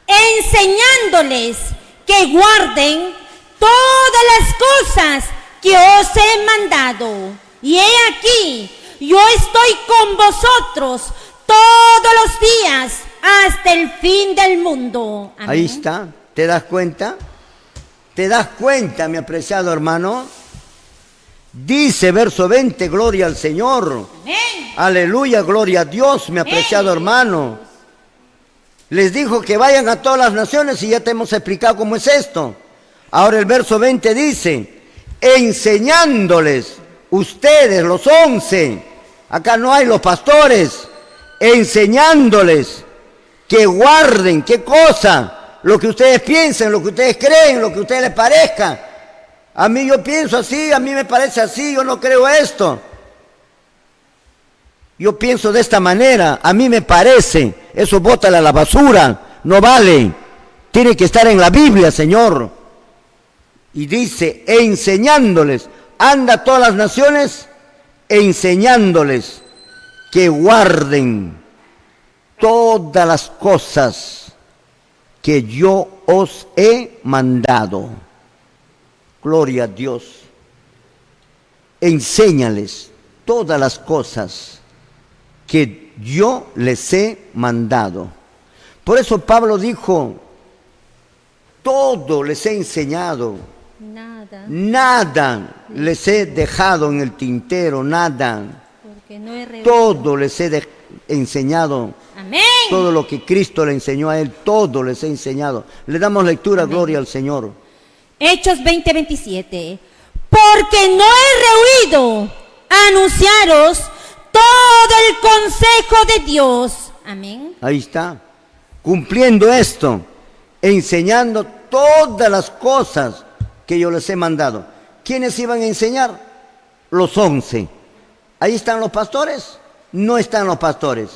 Enseñándoles que guarden todas las cosas que os he mandado. Y he aquí, yo estoy con vosotros todos los días hasta el fin del mundo. Amén. Ahí está. ¿Te das cuenta? ¿Te das cuenta, mi apreciado hermano? Dice verso 20, gloria al Señor. Amén. Aleluya, gloria a Dios, mi apreciado hermano. Les dijo que vayan a todas las naciones y ya te hemos explicado cómo es esto. Ahora el verso 20 dice, enseñándoles, ustedes los 11, acá no hay los pastores, enseñándoles que guarden, ¿qué cosa? Lo que ustedes piensen, lo que ustedes creen, lo que a ustedes les parezca. A mí yo pienso así, a mí me parece así, yo no creo esto. Yo pienso de esta manera, a mí me parece, eso bótale a la basura, no vale. Tiene que estar en la Biblia, Señor. Y dice, enseñándoles, anda a todas las naciones, enseñándoles que guarden todas las cosas que yo os he mandado. Gloria a Dios. Enséñales todas las cosas que yo les he mandado. Por eso Pablo dijo, todo les he enseñado. Nada les he dejado en el tintero, nada. Porque no he todo les he enseñado. Amén. Todo lo que Cristo le enseñó a él, todo les he enseñado. Le damos lectura, amén. Gloria al Señor. Hechos 20:27. Porque no he rehuido anunciaros todo el consejo de Dios. Amén. Ahí está. Cumpliendo esto, enseñando todas las cosas que yo les he mandado. ¿Quiénes iban a enseñar? Los 11. ¿Ahí están los pastores? No están los pastores.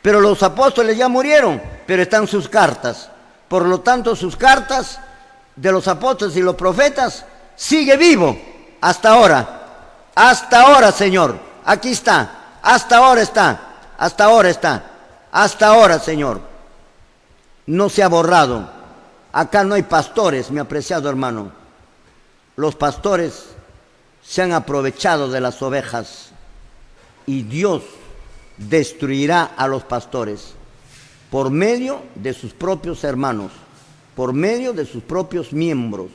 Pero los apóstoles ya murieron, pero están sus cartas. Por lo tanto, sus cartas de los apóstoles y los profetas sigue vivo hasta ahora. Hasta ahora, Señor. Aquí está. Hasta ahora está. Hasta ahora está. Hasta ahora, Señor. No se ha borrado. Acá no hay pastores, mi apreciado hermano. Los pastores se han aprovechado de las ovejas y Dios destruirá a los pastores por medio de sus propios hermanos, por medio de sus propios miembros.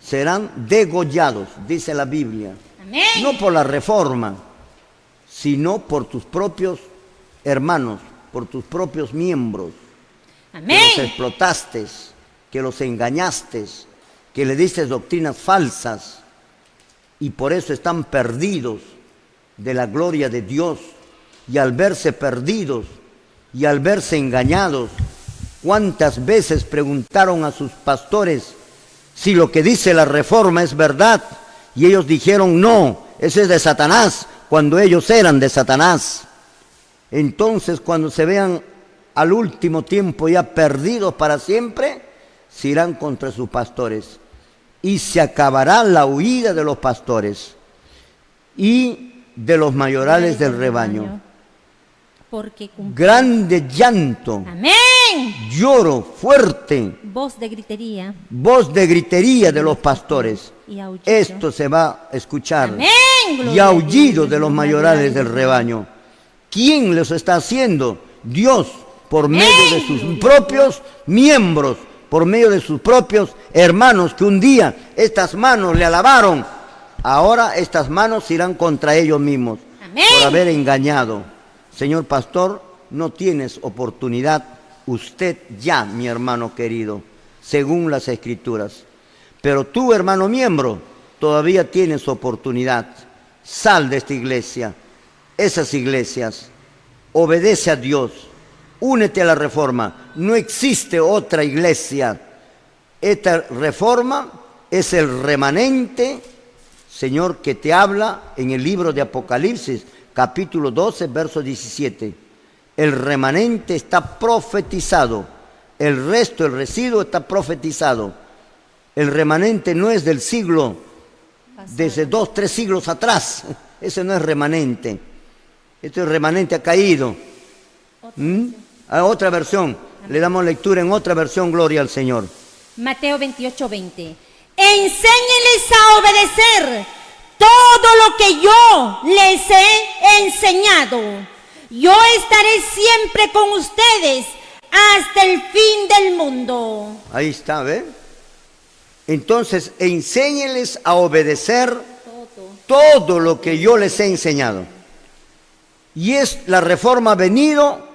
Serán degollados, dice la Biblia. Amén. No por la reforma, sino por tus propios hermanos, por tus propios miembros. Amén. Que los explotaste, que los engañaste, que le diste doctrinas falsas y por eso están perdidos de la gloria de Dios. Y al verse perdidos y al verse engañados, ¿cuántas veces preguntaron a sus pastores si lo que dice la reforma es verdad? Y ellos dijeron, no, ese es de Satanás, cuando ellos eran de Satanás. Entonces, cuando se vean al último tiempo ya perdidos para siempre, se irán contra sus pastores. Y se acabará la huida de los pastores y de los mayorales del rebaño. Porque grande llanto, amén, lloro fuerte, voz de gritería de los pastores. Esto se va a escuchar. Amén. Y aullido de los mayorales del rebaño. ¿Quién los está haciendo? Dios, por medio de sus propios miembros, por medio de sus propios hermanos, que un día estas manos le alabaron. Ahora estas manos irán contra ellos mismos. Amén. Por haber engañado. Señor pastor, no tienes oportunidad, usted ya, mi hermano querido, según las Escrituras. Pero tú, hermano miembro, todavía tienes oportunidad. Sal de esta iglesia, esas iglesias, obedece a Dios, únete a la reforma. No existe otra iglesia. Esta reforma es el remanente, Señor, que te habla en el libro de Apocalipsis, capítulo 12, verso 17. El remanente está profetizado. El resto, el residuo está profetizado. El remanente no es del siglo, desde 2, 3 siglos atrás. Ese no es remanente. Este remanente ha caído. A otra versión. Le damos lectura en otra versión, gloria al Señor. Mateo 28:20. Enséñeles a obedecer todo lo que yo les he enseñado. Yo estaré siempre con ustedes hasta el fin del mundo. Ahí está, ¿ven? Entonces, enséñeles a obedecer todo lo que yo les he enseñado. Y es la reforma venido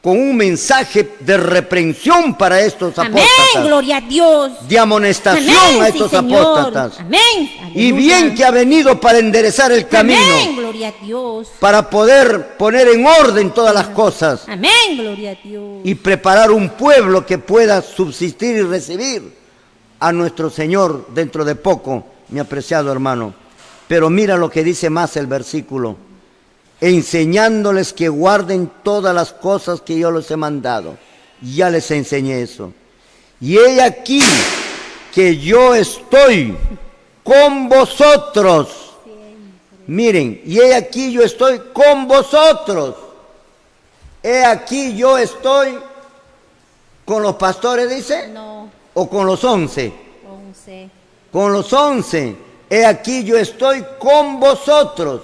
con un mensaje de reprensión para estos Amén, apóstatas, gloria a Dios. de amonestación Amén, a sí, estos Señor. apóstatas. Amén. Y Aleluya. bien que ha venido para enderezar el camino, Amén, gloria a Dios. para poder poner en orden todas las cosas Amén, gloria a Dios. y preparar un pueblo que pueda subsistir y recibir a nuestro Señor dentro de poco, mi apreciado hermano. Pero mira lo que dice más el versículo: enseñándoles que guarden todas las cosas que yo les he mandado. Ya les enseñé eso. Y he aquí que yo estoy con vosotros. Miren, y he aquí yo estoy con vosotros. He aquí yo estoy con los pastores, dice, No, o con los 11. 11. Con los 11. He aquí yo estoy con vosotros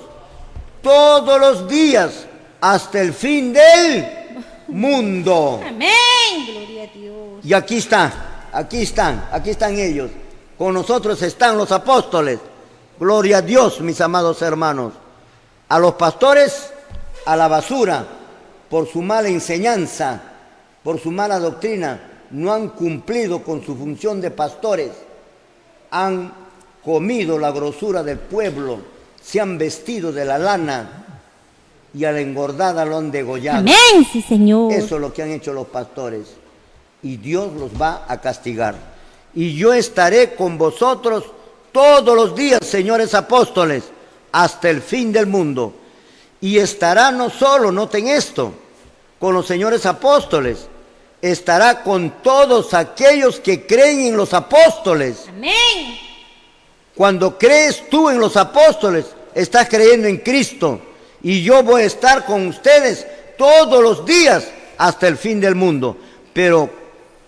todos los días hasta el fin del mundo. Amén, gloria a Dios. Y aquí están ellos. Con nosotros están los apóstoles. Gloria a Dios, mis amados hermanos. A los pastores, a la basura, por su mala enseñanza, por su mala doctrina. No han cumplido con su función de pastores. Han comido la grosura del pueblo, se han vestido de la lana y a la engordada lo han degollado. Amén, sí, Señor. Eso es lo que han hecho los pastores. Y Dios los va a castigar. Y yo estaré con vosotros todos los días, señores apóstoles, hasta el fin del mundo. Y estará no solo, noten esto, con los señores apóstoles, estará con todos aquellos que creen en los apóstoles. Amén. Cuando crees tú en los apóstoles, estás creyendo en Cristo. Y yo voy a estar con ustedes todos los días hasta el fin del mundo. Pero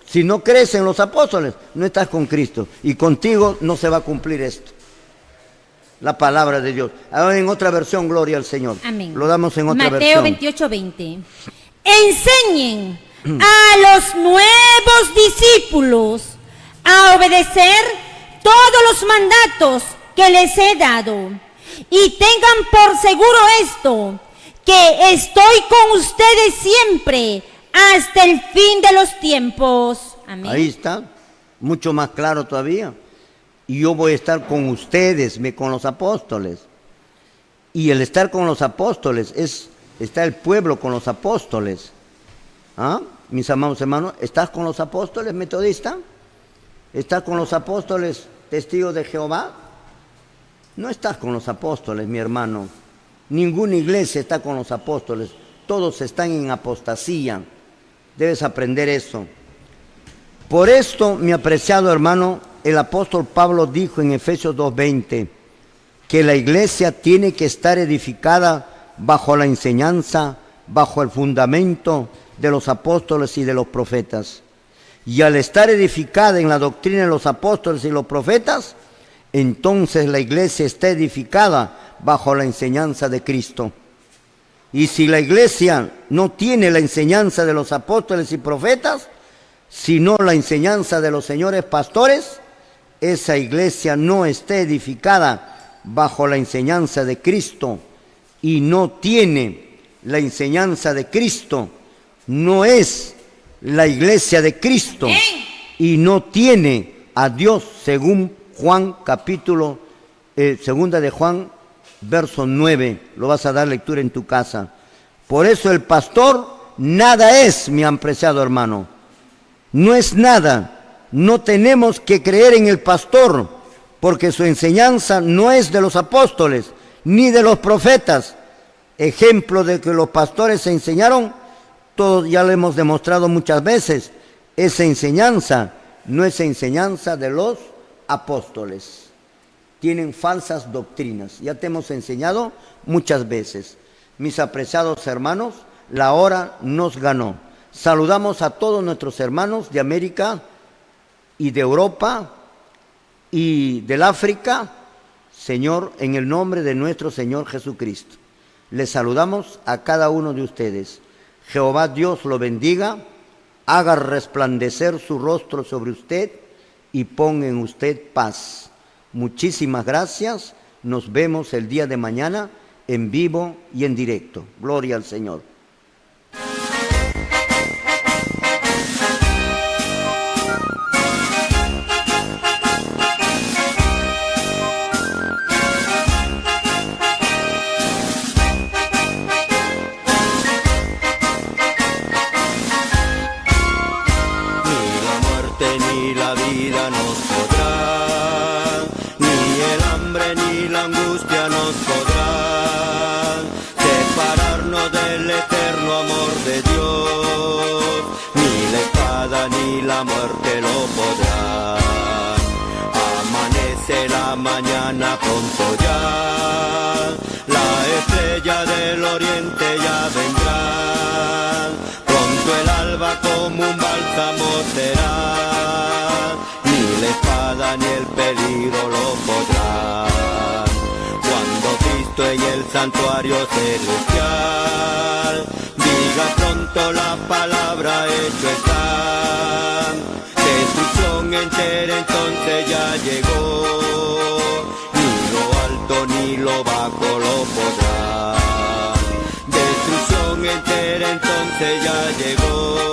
si no crees en los apóstoles, no estás con Cristo. Y contigo no se va a cumplir esto. La palabra de Dios. Ahora en otra versión, gloria al Señor. Amén. Lo damos en otra Mateo versión. 28:20. Enseñen a los nuevos discípulos a obedecer todos los mandatos que les he dado. Y tengan por seguro esto, que estoy con ustedes siempre hasta el fin de los tiempos. Amén. Ahí está, mucho más claro todavía. Y yo voy a estar con ustedes, con los apóstoles. Y el estar con los apóstoles está el pueblo con los apóstoles. ¿Ah? Mis amados hermanos, ¿estás con los apóstoles metodistas? ¿Estás con los apóstoles testigos de Jehová? No estás con los apóstoles, mi hermano. Ninguna iglesia está con los apóstoles. Todos están en apostasía. Debes aprender eso. Por esto, mi apreciado hermano, el apóstol Pablo dijo en Efesios 2:20 que la iglesia tiene que estar edificada bajo la enseñanza, bajo el fundamento de los apóstoles y de los profetas. Y al estar edificada en la doctrina de los apóstoles y los profetas, entonces la iglesia está edificada bajo la enseñanza de Cristo. Y si la iglesia no tiene la enseñanza de los apóstoles y profetas, sino la enseñanza de los señores pastores, esa iglesia no está edificada bajo la enseñanza de Cristo y no tiene la enseñanza de Cristo, no es la iglesia de Cristo y no tiene a Dios, según Juan capítulo, segunda de Juan, verso 9, lo vas a dar lectura en tu casa. Por eso el pastor nada es, mi apreciado hermano, no es nada. No tenemos que creer en el pastor, porque su enseñanza no es de los apóstoles, ni de los profetas. Ejemplo de que los pastores enseñaron, todos ya lo hemos demostrado muchas veces, esa enseñanza no es enseñanza de los apóstoles. Tienen falsas doctrinas, ya te hemos enseñado muchas veces. Mis apreciados hermanos, la hora nos ganó. Saludamos a todos nuestros hermanos de América y de Europa y del África, Señor, en el nombre de nuestro Señor Jesucristo. Les saludamos a cada uno de ustedes. Jehová Dios lo bendiga, haga resplandecer su rostro sobre usted y ponga en usted paz. Muchísimas gracias. Nos vemos el día de mañana en vivo y en directo. Gloria al Señor. hambre ni la angustia nos podrán separarnos del eterno amor de Dios, ni la espada ni la muerte lo podrán. Amanece la mañana pronto ya, la estrella del oriente ya vendrá, pronto el alba como un bálsamo será, ni la espada ni el peligro lo podrán. Cuando Cristo en el santuario celestial diga pronto la palabra, hecho está, destrucción entera entonces ya llegó, ni lo alto ni lo bajo lo podrá. Destrucción entera entonces ya llegó,